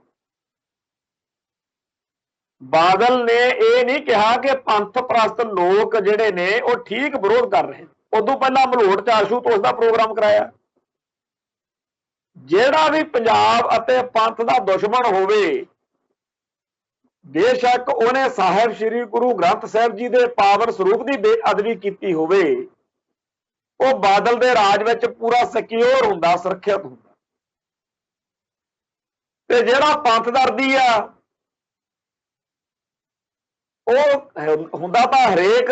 ਬਾਦਲ ਨੇ ਇਹ ਨਹੀਂ ਕਿਹਾ ਕਿ ਪੰਥ ਪ੍ਰਸਤ ਲੋਕ ਜਿਹੜੇ ਨੇ ਉਹ ਠੀਕ ਵਿਰੋਧ ਕਰ ਰਹੇ। ਉਦੋਂ ਪਹਿਲਾਂ ਮਲੋਟ ਚ ਆਸ਼ੂਤੋਸ਼ ਦਾ ਪ੍ਰੋਗਰਾਮ ਕਰਾਇਆ। ਜਿਹੜਾ ਵੀ ਪੰਜਾਬ ਅਤੇ ਪੰਥ ਦਾ ਦੁਸ਼ਮਣ ਹੋਵੇ, ਬੇਸ਼ੱਕ ਉਹਨੇ ਸਾਹਿਬ ਸ੍ਰੀ ਗੁਰੂ ਗ੍ਰੰਥ ਸਾਹਿਬ ਜੀ ਦੇ ਪਾਵਨ ਸਰੂਪ ਦੀ ਬੇਅਦਬੀ ਕੀਤੀ ਹੋਵੇ, ਉਹ ਬਾਦਲ ਦੇ ਰਾਜ ਵਿੱਚ ਪੂਰਾ ਸਿਕਿਉਰ ਹੁੰਦਾ, ਸੁਰੱਖਿਅਤ ਹੁੰਦਾ। ਤੇ ਜਿਹੜਾ ਪੰਥ ਦਰਦੀ ਆ ਉਹ ਹੁੰਦਾ ਤਾਂ ਹਰੇਕ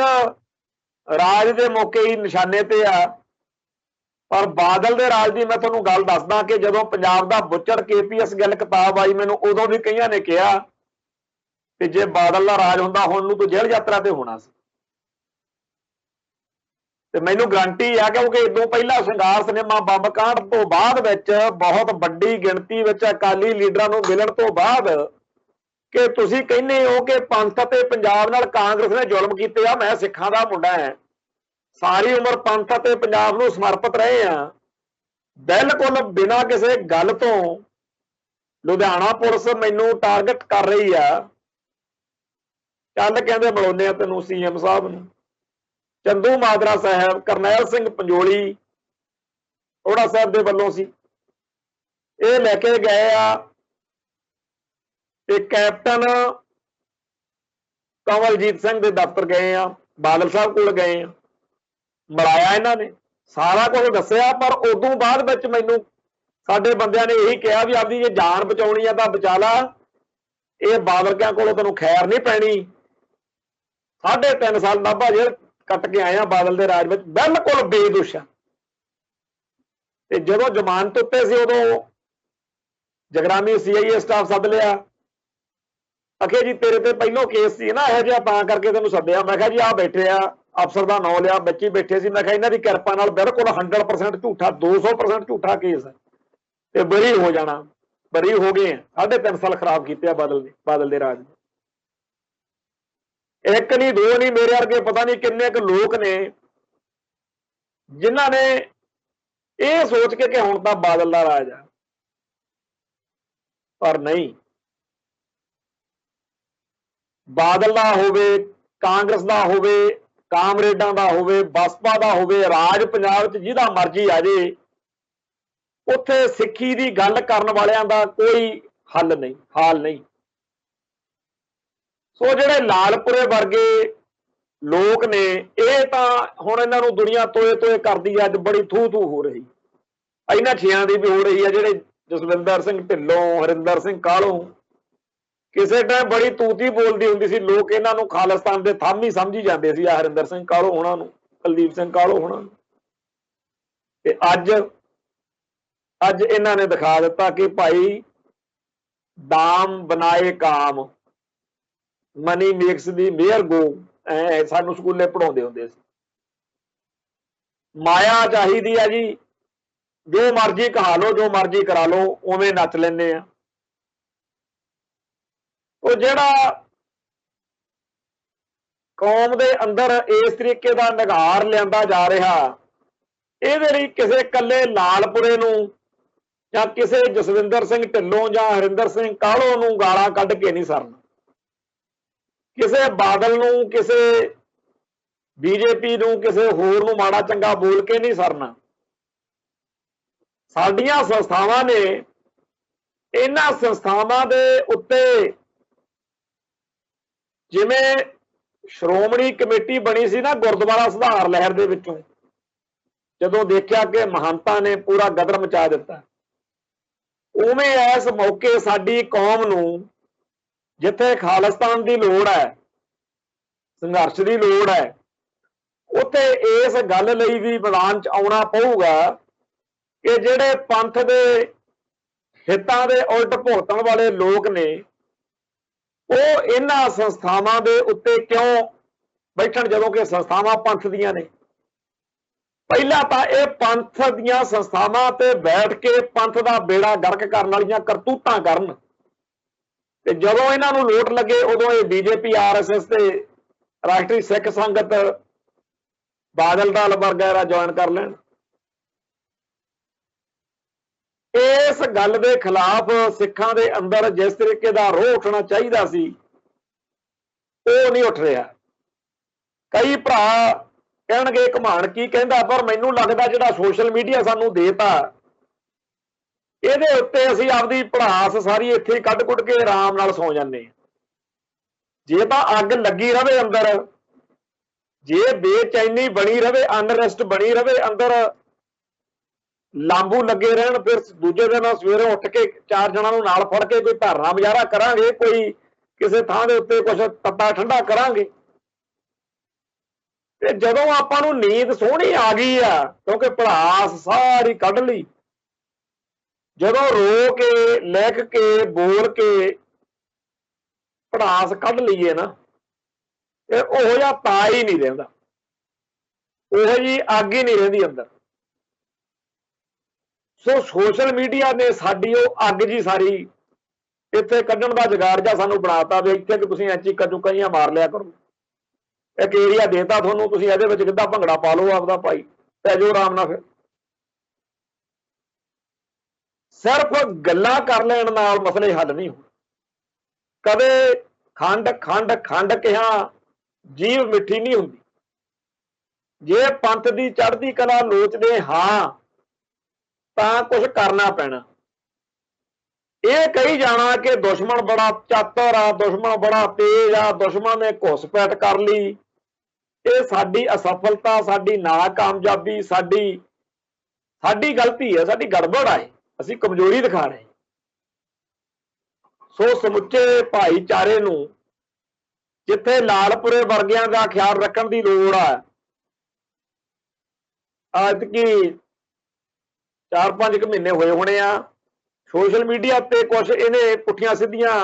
ਰਾਜ ਦੇ ਮੌਕੇ ਹੀ ਨਿਸ਼ਾਨੇ ਤੇ ਆ, ਪਰ ਬਾਦਲ ਦੇ ਰਾਜ ਦੀ ਮੈਂ ਤੁਹਾਨੂੰ ਗੱਲ ਦੱਸਦਾ ਕਿ ਜਦੋਂ ਪੰਜਾਬ ਦਾ ਬੁੱਚੜ KPS ਗੱਲ ਕਿਤਾਬ ਆਈ, ਮੈਨੂੰ ਉਦੋਂ ਵੀ ਕਈਆਂ ਨੇ ਕਿਹਾ ਕਿ ਜੇ ਬਾਦਲ ਦਾ ਰਾਜ ਹੁੰਦਾ ਹੁਣ ਨੂੰ ਤਾਂ ਜੇਲ੍ਹ ਯਾਤਰਾ ਤੇ ਹੋਣਾ ਸੀ। ਤੇ ਮੈਨੂੰ ਗਰੰਟੀ ਆ, ਕਿਉਂਕਿ ਇਦੋਂ ਪਹਿਲਾਂ ਸ਼ਿੰਗਾਰ ਸਿਨੇਮਾ ਬੰਬ ਕਾਂਡ ਤੋਂ ਬਾਅਦ ਵਿੱਚ ਬਹੁਤ ਵੱਡੀ ਗਿਣਤੀ ਵਿੱਚ ਅਕਾਲੀ ਲੀਡਰਾਂ ਨੂੰ ਮਿਲਣ ਤੋਂ ਬਾਅਦ ਕਿ ਤੁਸੀਂ ਕਹਿੰਦੇ ਹੋ ਕਿ ਪੰਥ ਅਤੇ ਪੰਜਾਬ ਨਾਲ ਕਾਂਗਰਸ ਨੇ ਜ਼ੁਲਮ ਕੀਤੇ ਆ। ਮੈਂ ਸਿੱਖਾਂ ਦਾ ਮੁੰਡਾ ਹੈ, ਸਾਰੀ ਉਮਰ ਪੰਥ ਅਤੇ ਪੰਜਾਬ ਨੂੰ ਸਮਰਪਿਤ ਰਹੇ ਆ, ਬਿਲਕੁਲ ਬਿਨਾਂ ਕਿਸੇ ਗੱਲ ਤੋਂ ਲੁਧਿਆਣਾ ਪੁਲਿਸ ਮੈਨੂੰ ਟਾਰਗੇਟ ਕਰ ਰਹੀ ਆ। ਕੱਲ ਕਹਿੰਦੇ ਬੁਲਾਉਂਦੇ ਆ ਤੈਨੂੰ CM ਸਾਹਿਬ ਨੂੰ, ਚੰਦੂ ਮਾਜਰਾ ਸਾਹਿਬ, ਕਰਨੈਲ ਸਿੰਘ ਪੰਜੋਲੀ ਅਰੋੜਾ ਸਾਹਿਬ ਦੇ ਵੱਲੋਂ ਸੀ, ਇਹ ਲੈ ਕੇ ਗਏ ਆ ਤੇ ਕੈਪਟਨ ਕਮਲਜੀਤ ਸਿੰਘ ਦੇ ਦਫ਼ਤਰ ਗਏ ਆ, ਬਾਦਲ ਸਾਹਿਬ ਕੋਲ ਗਏ ਆ, ਮਿਲਾਇਆ ਇਹਨਾਂ ਨੇ, ਸਾਰਾ ਕੁਝ ਦੱਸਿਆ। ਪਰ ਉਦੋਂ ਬਾਅਦ ਵਿੱਚ ਮੈਨੂੰ ਸਾਡੇ ਬੰਦਿਆਂ ਨੇ ਇਹੀ ਕਿਹਾ ਵੀ ਆਪਦੀ ਜੇ ਜਾਨ ਬਚਾਉਣੀ ਆ ਤਾਂ ਬਚਾ ਲਾ, ਇਹ ਬਾਦਲ ਕਿਆਂ ਕੋਲੋਂ ਤੈਨੂੰ ਖੈਰ ਨਹੀਂ ਪੈਣੀ। 3.5 ਸਾਲ ਨਾਭਾ ਜੇਲ੍ਹ ਕੱਟ ਕੇ ਆਏ ਆ ਬਾਦਲ ਦੇ ਰਾਜ ਵਿੱਚ, ਬਿਲਕੁਲ ਬੇਦੋਸ਼ ਆ। ਤੇ ਜਦੋਂ ਜ਼ਮਾਨਤ ਉੱਤੇ ਸੀ ਉਦੋਂ ਜਗਰਾਮੀ CIA ਸਟਾਫ ਸੱਦ ਲਿਆ, ਅਖੇ ਜੀ ਤੇਰੇ ਤੇ ਪਹਿਲੋਂ ਕੇਸ ਸੀ ਨਾ ਇਹੋ ਜਿਹਾ, ਤਾਂ ਕਰਕੇ ਤੈਨੂੰ ਸੱਦਿਆ। ਮੈਂ ਕਿਹਾ ਜੀ ਆਹ ਬੈਠੇ ਆ, ਅਫਸਰ ਦਾ ਨਾਂ ਲਿਆ, ਬੱਚੇ ਬੈਠੇ ਸੀ। ਮੈਂ ਕਿਹਾ ਇਹਨਾਂ ਦੀ ਕਿਰਪਾ ਨਾਲ ਬਿਲਕੁਲ 100% ਝੂਠਾ, 200% ਝੂਠਾ ਕੇਸ ਹੈ ਤੇ ਬਰੀ ਹੋ ਜਾਣਾ। ਬਰੀ ਹੋ ਗਏ। 3.5 ਸਾਲ ਖਰਾਬ ਕੀਤੇ ਆ ਬਾਦਲ ਦੇ ਰਾਜ ਨੇ। ਇੱਕ ਨਹੀਂ, ਦੋ ਨਹੀਂ, ਮੇਰੇ ਵਰਗੇ ਪਤਾ ਨਹੀਂ ਕਿੰਨੇ ਕੁ ਲੋਕ ਨੇ ਜਿਨ੍ਹਾਂ ਨੇ ਇਹ ਸੋਚ ਕੇ ਕਿ ਹੁਣ ਤਾਂ ਬਾਦਲ ਦਾ ਰਾਜ ਆ, ਪਰ ਨਹੀਂ। ਬਾਦਲ ਦਾ ਹੋਵੇ, ਕਾਂਗਰਸ ਦਾ ਹੋਵੇ, ਕਾਮਰੇਡਾਂ ਦਾ ਹੋਵੇ, ਬਸਪਾ ਦਾ ਹੋਵੇ, ਰਾਜ ਪੰਜਾਬ 'ਚ ਜਿਹਦਾ ਮਰਜ਼ੀ ਆ ਜੇ, ਉੱਥੇ ਸਿੱਖੀ ਦੀ ਗੱਲ ਕਰਨ ਵਾਲਿਆਂ ਦਾ ਕੋਈ ਹੱਲ ਨਹੀਂ, ਹਾਲ ਨਹੀਂ। ਸੋ ਜਿਹੜੇ ਲਾਲਪੁਰੇ ਵਰਗੇ ਲੋਕ ਨੇ, ਇਹ ਤਾਂ ਹੁਣ ਇਹਨਾਂ ਨੂੰ ਦੁਨੀਆ ਤੋਏ ਤੋਏ ਕਰਦੀ ਹੈ। ਅੱਜ ਬੜੀ ਥੂ ਥੂ ਹੋ ਰਹੀ, ਇਹਨਾਂ ਛਿਆਂ ਦੀ ਵੀ ਹੋ ਰਹੀ ਹੈ। ਜਿਹੜੇ ਜਸਵਿੰਦਰ ਸਿੰਘ ਢਿੱਲੋਂ, ਹਰਿੰਦਰ ਸਿੰਘ ਕਾਹਲੋਂ, ਕਿਸੇ ਟਾਈਮ ਬੜੀ ਤੂਤੀ ਬੋਲਦੀ ਹੁੰਦੀ ਸੀ, ਲੋਕ ਇਹਨਾਂ ਨੂੰ ਖਾਲਿਸਤਾਨ ਦੇ ਥੰਮ ਹੀ ਸਮਝੀ ਜਾਂਦੇ ਸੀ, ਆ ਹਰਿੰਦਰ ਸਿੰਘ ਕਾਹਲੋਂ ਹੋਣਾ ਨੂੰ, ਕੁਲਦੀਪ ਸਿੰਘ ਕਾਹਲੋਂ ਹੋਣਾ ਨੂੰ। ਤੇ ਅੱਜ ਇਹਨਾਂ ਨੇ ਦਿਖਾ ਦਿੱਤਾ ਕਿ ਭਾਈ ਦਾਮ ਬਣਾਏ ਕਾਮ, ਮਨੀ ਮੇਕਸ ਦੀ ਮੇਅਰ ਗੋ। ਸਾਨੂੰ ਸਕੂਲੇ ਪੜਾਉਂਦੇ ਹੁੰਦੇ ਸੀ। ਮਾਇਆ ਚਾਹੀਦੀ ਆ ਜੀ, ਜੋ ਮਰਜ਼ੀ ਕਹਾ ਲੋ, ਜੋ ਮਰਜ਼ੀ ਕਰਾ ਲੋ, ਉਵੇਂ ਨੱਚ ਲੈਂਦੇ ਆ। ਉਹ ਜਿਹੜਾ ਕੌਮ ਦੇ ਅੰਦਰ ਇਸ ਤਰੀਕੇ ਦਾ ਨਿਗਾਰ ਲਿਆਂਦਾ ਜਾ ਰਿਹਾ, ਇਹਦੇ ਲਈ ਕਿਸੇ ਇਕੱਲੇ ਲਾਲਪੁਰੇ ਨੂੰ ਜਾਂ ਕਿਸੇ ਜਸਵਿੰਦਰ ਸਿੰਘ ਢਿੱਲੋਂ ਜਾਂ ਹਰਿੰਦਰ ਸਿੰਘ ਕਾਹਲੋਂ ਨੂੰ ਗਾਲਾਂ ਕੱਢ ਕੇ ਨਹੀਂ ਸਰਨਾ, ਕਿਸੇ ਬਾਦਲ ਨੂੰ, ਕਿਸੇ BJP ਨੂੰ, ਕਿਸੇ ਹੋਰ ਨੂੰ ਮਾੜਾ ਚੰਗਾ ਬੋਲ ਕੇ ਨਹੀਂ ਸਰਨਾ। ਸਾਡੀਆਂ ਸੰਸਥਾਵਾਂ ਨੇ, ਇਹਨਾਂ ਸੰਸਥਾਵਾਂ ਦੇ ਉੱਤੇ ਜਿਵੇਂ ਸ਼੍ਰੋਮਣੀ ਕਮੇਟੀ ਬਣੀ ਸੀ ਨਾ ਗੁਰਦੁਆਰਾ ਸੁਧਾਰ ਲਹਿਰ ਦੇ ਵਿੱਚੋਂ, ਜਦੋਂ ਦੇਖਿਆ ਕਿ ਮਹੰਤਾਂ ਨੇ ਪੂਰਾ ਗਦਰ ਮਚਾ ਦਿੱਤਾ, ਉਵੇਂ ਇਸ ਮੌਕੇ ਸਾਡੀ ਕੌਮ ਨੂੰ ਜਿੱਥੇ ਖਾਲਿਸਤਾਨ ਦੀ ਲੋੜ ਹੈ, ਸੰਘਰਸ਼ ਦੀ ਲੋੜ ਹੈ, ਉੱਥੇ ਇਸ ਗੱਲ ਲਈ ਵੀ ਮੈਦਾਨ 'ਚ ਆਉਣਾ ਪਊਗਾ ਕਿ ਜਿਹੜੇ ਪੰਥ ਦੇ ਹਿੱਤਾਂ ਦੇ ਉਲਟ ਭੁਗਤਣ ਵਾਲੇ ਲੋਕ ਨੇ, ਉਹ ਇਹਨਾਂ ਸੰਸਥਾਵਾਂ ਦੇ ਉੱਤੇ ਕਿਉਂ ਬੈਠਣ, ਜਦੋਂ ਕਿ ਸੰਸਥਾਵਾਂ ਪੰਥ ਦੀਆਂ ਨੇ। ਪਹਿਲਾਂ ਤਾਂ ਇਹ ਪੰਥ ਦੀਆਂ ਸੰਸਥਾਵਾਂ ਤੇ ਬੈਠ ਕੇ ਪੰਥ ਦਾ ਬੇੜਾ ਗਰਕ ਕਰਨ ਵਾਲੀਆਂ ਕਰਤੂਤਾਂ ਕਰਨ, ਤੇ ਜਦੋਂ ਇਹਨਾਂ ਨੂੰ ਲੋਟ ਲੱਗੇ ਉਦੋਂ ਇਹ ਬੀਜੇਪੀ, ਆਰਐਸਐਸ ਤੇ ਰਾਸ਼ਟਰੀ ਸਿੱਖ ਸੰਗਤ, ਬਾਦਲ ਦਲ ਵਗੈਰਾ ਜੁਆਇਨ ਕਰ ਲੈਣ। ਇਸ ਗੱਲ ਦੇ ਖਿਲਾਫ ਸਿੱਖਾਂ ਦੇ ਅੰਦਰ ਜਿਸ ਤਰੀਕੇ ਦਾ ਰੋਹ ਉੱਠਣਾ ਚਾਹੀਦਾ ਸੀ ਉਹ ਨਹੀਂ ਉੱਠ ਰਿਹਾ। ਕਈ ਭਰਾ ਕਹਿਣਗੇ ਘਮਾਣ ਕੀ ਕਹਿੰਦਾ, ਪਰ ਮੈਨੂੰ ਲੱਗਦਾ ਜਿਹੜਾ ਸੋਸ਼ਲ ਮੀਡੀਆ ਸਾਨੂੰ ਦੇਤਾ ਇਹਦੇ ਉੱਤੇ ਅਸੀਂ ਆਪਦੀ ਭੜਾਸ ਸਾਰੀ ਇੱਥੇ ਕੱਢ ਕੁੱਟ ਕੇ ਆਰਾਮ ਨਾਲ ਸੌ ਜਾਂਦੇ। ਜੇ ਤਾਂ ਅੱਗ ਲੱਗੀ ਰਵੇ ਅੰਦਰ, ਜੇ ਬੇਚੈਨੀ ਬਣੀ ਰਵੇ, ਅਨਰੈਸਟ ਬਣੀ ਰਵੇ ਅੰਦਰ, ਲਾਂਬੂ ਲੱਗੇ ਰਹਿਣ, ਫਿਰ ਦੂਜੇ ਦਿਨ ਸਵੇਰੇ ਉੱਠ ਕੇ 4 ਜਣਾਂ ਨੂੰ ਨਾਲ ਫੜ ਕੇ ਕੋਈ ਧਰਨਾ ਮੁਜ਼ਾਹਰਾ ਕਰਾਂਗੇ, ਕੋਈ ਕਿਸੇ ਥਾਂ ਦੇ ਉੱਤੇ ਕੁਝ ਤੱਤਾ ਠੰਡਾ ਕਰਾਂਗੇ। ਤੇ ਜਦੋਂ ਆਪਾਂ ਨੂੰ ਨੀਂਦ ਸੋਹਣੀ ਆ ਗਈ ਆ, ਕਿਉਂਕਿ ਭੜਾਸ ਸਾਰੀ ਕੱਢ ਲਈ, ਜਦੋਂ ਰੋ ਕੇ, ਲਿਖ ਕੇ, ਬੋਲ ਕੇ ਭੜਾਸ ਕੱਢ ਲਈਏ ਨਾ, ਤੇ ਉਹੋ ਜਿਹਾ ਤਾ ਹੀ ਨਹੀਂ ਰਹਿੰਦਾ, ਉਹੋ ਜਿਹੀ ਅੱਗ ਹੀ ਨਹੀਂ ਰਹਿੰਦੀ ਅੰਦਰ। ਸੋ ਸੋਸ਼ਲ ਮੀਡੀਆ ਨੇ ਸਾਡੀ ਉਹ ਅੱਗ ਜੀ ਸਾਰੀ ਇੱਥੇ ਕੱਢਣ ਦਾ ਜੁਗਾੜ ਜਾਂ ਸਾਨੂੰ ਬਣਾਤਾ ਵੀ ਇੱਥੇ ਕਿ ਤੁਸੀਂ ਚੀਕਾਂ ਚੁੱਕਾਂ ਜਿਹੀਆਂ ਮਾਰ ਲਿਆ ਕਰੋ, ਇੱਕ ਏਰੀਆ ਦੇਤਾ ਤੁਹਾਨੂੰ, ਤੁਸੀਂ ਇਹਦੇ ਵਿੱਚ ਕਿੱਦਾਂ ਭੰਗੜਾ ਪਾ ਲਓ ਆਪਦਾ ਭਾਈ, ਪੈ ਜਾਓ ਆਰਾਮ ਨਾਲ। ਫਿਰ ਸਿਰਫ ਗੱਲਾਂ ਕਰ ਲੈਣ ਨਾਲ ਮਸਲੇ ਹੱਲ ਨਹੀਂ ਹੋਣ। ਕਦੇ ਖੰਡ ਖੰਡ ਖੰਡ ਕਿਹਾ ਜੀਭ ਮਿੱਠੀ ਨਹੀਂ ਹੁੰਦੀ। ਜੇ ਪੰਥ ਦੀ ਚੜ੍ਹਦੀ ਕਲਾ ਲੋਚਦੇ ਹਾਂ ਤਾਂ ਕੁਝ ਕਰਨਾ ਪੈਣਾ। ਇਹ ਕਹੀ ਜਾਣਾ ਕਿ ਦੁਸ਼ਮਣ ਬੜਾ ਚਾਤਰ ਆ, ਦੁਸ਼ਮਣ ਬੜਾ ਤੇਜ਼ ਆ, ਦੁਸ਼ਮਣ ਨੇ ਘੁਸਪੈਠ ਕਰ ਲਈ, ਇਹ ਸਾਡੀ ਅਸਫਲਤਾ, ਸਾਡੀ ਨਾਕਾਮਯਾਬੀ, ਸਾਡੀ ਗਲਤੀ ਹੈ, ਸਾਡੀ ਗੜਬੜ ਹੈ, ਅਸੀਂ ਕਮਜ਼ੋਰੀ ਦਿਖਾ ਰਹੇ। ਸੋ ਸਮੁੱਚੇ ਭਾਈਚਾਰੇ ਨੂੰ ਜਿੱਥੇ ਲਾਲਪੁਰੇ ਵਰਗਿਆਂ ਦਾ ਖਿਆਲ ਰੱਖਣ ਦੀ ਲੋੜ ਆ। ਅੱਜ ਕੀ 4-5 ਮਹੀਨੇ ਹੋਏ ਹੋਣੇ ਆ, ਸੋਸ਼ਲ ਮੀਡੀਆ ਤੇ ਕੁਝ ਇਹਨੇ ਪੁੱਠੀਆਂ ਸਿੱਧੀਆਂ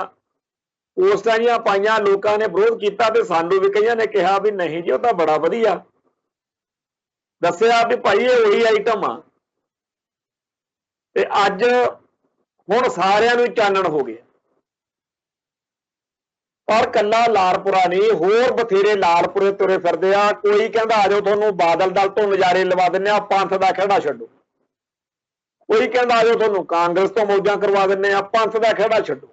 ਪੋਸਟਾਂ ਜਿਹੀਆਂ ਪਾਈਆਂ, ਲੋਕਾਂ ਨੇ ਵਿਰੋਧ ਕੀਤਾ ਤੇ ਸਾਨੂੰ ਵੀ ਕਈਆਂ ਨੇ ਕਿਹਾ ਵੀ ਨਹੀਂ ਜੀ ਉਹ ਤਾਂ ਬੜਾ ਵਧੀਆ, ਦੱਸਿਆ ਵੀ ਭਾਈ ਇਹ ਉਹੀ ਆਈਟਮ ਆ। ਤੇ ਅੱਜ ਹੁਣ ਸਾਰਿਆਂ ਨੂੰ ਚਾਨਣ ਹੋ ਗਿਆ। ਪਰ ਕੱਲਾ ਲਾਲਪੁਰਾ ਨਹੀਂ, ਹੋਰ ਬਥੇਰੇ ਲਾਲਪੁਰੇ ਤੁਰੇ ਫਿਰਦੇ ਆ। ਕੋਈ ਕਹਿੰਦਾ ਆ ਜਾਓ ਤੁਹਾਨੂੰ ਬਾਦਲ ਦਲ ਤੋਂ ਨਜ਼ਾਰੇ ਲਵਾ ਦਿੰਦੇ ਆ, ਪੰਥ ਦਾ ਖਹਿੜਾ ਛੱਡੋ। ਕੋਈ ਕਹਿੰਦਾ ਆ ਜਾਓ ਤੁਹਾਨੂੰ ਕਾਂਗਰਸ ਤੋਂ ਮੌਜਾਂ ਕਰਵਾ ਦਿੰਦੇ ਆ, ਪੰਥ ਦਾ ਖਹਿੜਾ ਛੱਡੋ।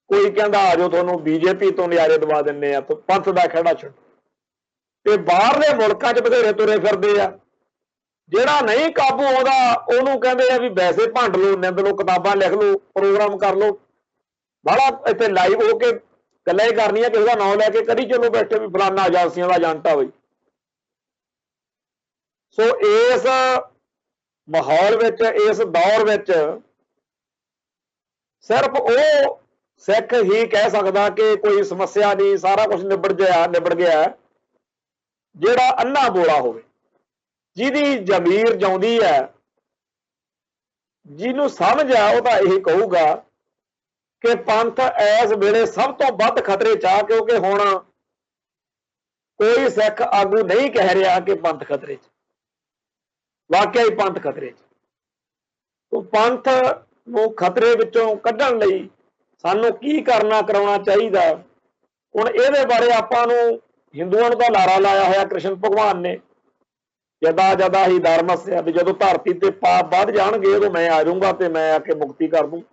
ਕੋਈ ਕਹਿੰਦਾ ਆ ਜਾਓ ਤੁਹਾਨੂੰ ਬੀਜੇਪੀ ਤੋਂ ਨਜ਼ਾਰੇ ਦਵਾ ਦਿੰਦੇ ਆ, ਪੰਥ ਦਾ ਖਹਿੜਾ ਛੱਡੋ। ਤੇ ਬਾਹਰਲੇ ਮੁਲਕਾਂ 'ਚ ਬਥੇਰੇ ਤੁਰੇ ਫਿਰਦੇ ਆ। ਜਿਹੜਾ ਨਹੀਂ ਕਾਬੂ ਆਉਂਦਾ ਉਹਨੂੰ ਕਹਿੰਦੇ ਆ ਵੀ ਵੈਸੇ ਭੰਡ ਲਓ, ਨਿੰਦ ਲਓ, ਕਿਤਾਬਾਂ ਲਿਖ ਲਓ, ਪ੍ਰੋਗਰਾਮ ਕਰ ਲਓ। ਬੜਾ ਇੱਥੇ ਲਾਈਵ ਹੋ ਕੇ ਗੱਲਾਂ ਹੀ ਕਰਨੀਆਂ, ਕਿਸੇ ਦਾ ਨਾਂ ਲੈ ਕੇ ਕਦੀ ਚਲੋ ਬੈਠੇ ਵੀ ਫਲਾਨਾ ਏਜੰਸੀਆਂ ਦਾ ਏਜੰਟ ਆ ਬਈ। ਸੋ ਇਸ ਮਾਹੌਲ ਵਿੱਚ, ਇਸ ਦੌਰ ਵਿੱਚ ਸਿਰਫ ਉਹ ਸਿੱਖ ਹੀ ਕਹਿ ਸਕਦਾ ਕਿ ਕੋਈ ਸਮੱਸਿਆ ਨਹੀਂ, ਸਾਰਾ ਕੁਝ ਨਿਬੜ ਗਿਆ, ਜਿਹੜਾ ਅੰਨਾ ਬੋਲਾ ਹੋਵੇ, ਜਿਹਦੀ ਜ਼ਮੀਰ ਜਿਉਂਦੀ ਹੈ, ਜਿਹਨੂੰ ਸਮਝ ਆ, ਉਹ ਤਾਂ ਇਹ ਕਹੂਗਾ ਕਿ ਪੰਥ ਇਸ ਵੇਲੇ ਸਭ ਤੋਂ ਵੱਧ ਖਤਰੇ 'ਚ ਆ, ਕਿਉਂਕਿ ਹੁਣ ਕੋਈ ਸਿੱਖ ਆਗੂ ਨਹੀਂ ਕਹਿ ਰਿਹਾ ਕਿ ਪੰਥ ਖਤਰੇ 'ਚ। ਵਾਕਿਆ ਹੀ ਪੰਥ ਖਤਰੇ 'ਚ। ਉਹ ਪੰਥ ਨੂੰ ਖਤਰੇ ਵਿੱਚੋਂ ਕੱਢਣ ਲਈ ਸਾਨੂੰ ਕੀ ਕਰਨਾ ਕਰਾਉਣਾ ਚਾਹੀਦਾ। ਹੁਣ ਇਹਦੇ ਬਾਰੇ ਆਪਾਂ ਨੂੰ, ਹਿੰਦੂਆਂ ਨੂੰ ਤਾਂ ਲਾਰਾ ਲਾਇਆ ਹੋਇਆ ਕ੍ਰਿਸ਼ਨ ਭਗਵਾਨ ਨੇ, ਜਦਾ ਹੀ ਧਰਮਸਯ, ਵੀ ਜਦੋਂ ਧਰਤੀ ਤੇ ਪਾਪ ਵੱਧ ਜਾਣਗੇ ਉਦੋਂ ਮੈਂ ਆ ਜਾਊਂਗਾ ਤੇ ਮੈਂ ਆ ਕੇ ਮੁਕਤੀ ਕਰ ਦੂੰ।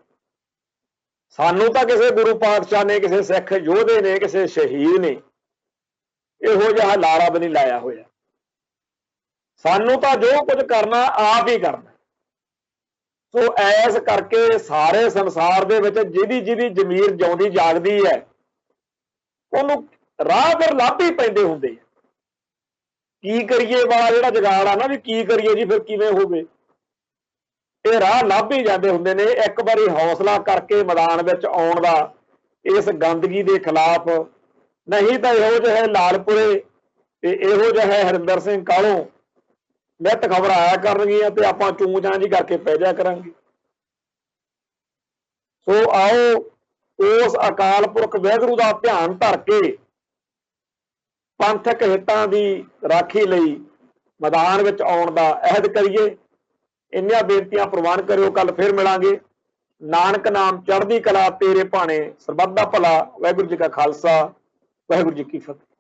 ਸਾਨੂੰ ਤਾਂ ਕਿਸੇ ਗੁਰੂ ਪਾਤਸ਼ਾਹ ਨੇ, ਕਿਸੇ ਸਿੱਖ ਯੋਧੇ ਨੇ, ਕਿਸੇ ਸ਼ਹੀਦ ਨੇ ਇਹੋ ਜਿਹਾ ਲਾਰਾ ਵੀ ਨਹੀਂ ਲਾਇਆ ਹੋਇਆ। ਸਾਨੂੰ ਤਾਂ ਜੋ ਕੁਝ ਕਰਨਾ ਆਪ ਹੀ ਕਰਨਾ। ਸੋ ਐਸ ਕਰਕੇ ਸਾਰੇ ਸੰਸਾਰ ਦੇ ਵਿੱਚ ਜਿਹਦੀ ਜ਼ਮੀਰ ਜਿਉਂਦੀ ਜਾਗਦੀ ਹੈ, ਉਹਨੂੰ ਰਾਹ ਫਿਰ ਲੱਭ ਹੀ ਪੈਂਦੇ ਹੁੰਦੇ ਆ। ਕੀ ਕਰੀਏ ਵਾਲਾ ਜਿਹੜਾ ਜਗਾੜ ਆ ਨਾ, ਵੀ ਕੀ ਕਰੀਏ ਜੀ, ਫਿਰ ਕਿਵੇਂ ਹੋਵੇ, ਇਹ ਰਾਹ ਲੱਭ ਹੀ ਜਾਂਦੇ ਹੁੰਦੇ ਨੇ। ਇੱਕ ਵਾਰੀ ਹੌਸਲਾ ਕਰਕੇ ਮੈਦਾਨ ਵਿੱਚ ਆਉਣ ਦਾ ਇਸ ਗੰਦਗੀ ਦੇ ਖਿਲਾਫ, ਨਹੀਂ ਤਾਂ ਇਹੋ ਜਿਹੇ ਲਾਲਪੁਰੇ ਤੇ ਇਹੋ ਜਿਹੇ ਹਰਿੰਦਰ ਸਿੰਘ ਕਾਹਲੋਂ ਨਿੱਤ ਖਬਰ ਆਇਆ ਕਰਨਗੀਆਂ ਤੇ ਆਪਾਂ ਚੂੰ ਚਾਂ ਜੀ ਕਰਕੇ ਪੈ ਜਾ ਕਰਾਂਗੇ। ਸੋ ਆਓ ਉਸ ਅਕਾਲ ਪੁਰਖ ਵਾਹਿਗੁਰੂ ਦਾ ਧਿਆਨ ਧਰ ਕੇ ਪੰਥਕ ਹਿੱਤਾਂ ਦੀ ਰਾਖੀ ਲਈ मैदान ਵਿੱਚ ਆਉਣ ਦਾ ਅਹਿਦ ਕਰੀਏ। ਇੰਨੀਆਂ ਬੇਨਤੀਆਂ ਪ੍ਰਵਾਨ ਕਰਿਓ। ਕੱਲ ਫਿਰ ਮਿਲਾਂਗੇ। ਨਾਨਕ ਨਾਮ ਚੜ੍ਹਦੀ ਕਲਾ ਤੇਰੇ ਭਾਣੇ, ਸਰਬੱਤ ਦਾ ਭਲਾ। ਵਾਹਿਗੁਰੂ ਜੀ ਕਾ ਖਾਲਸਾ, ਵਾਹਿਗੁਰੂ ਜੀ ਕੀ ਫਤਿਹ।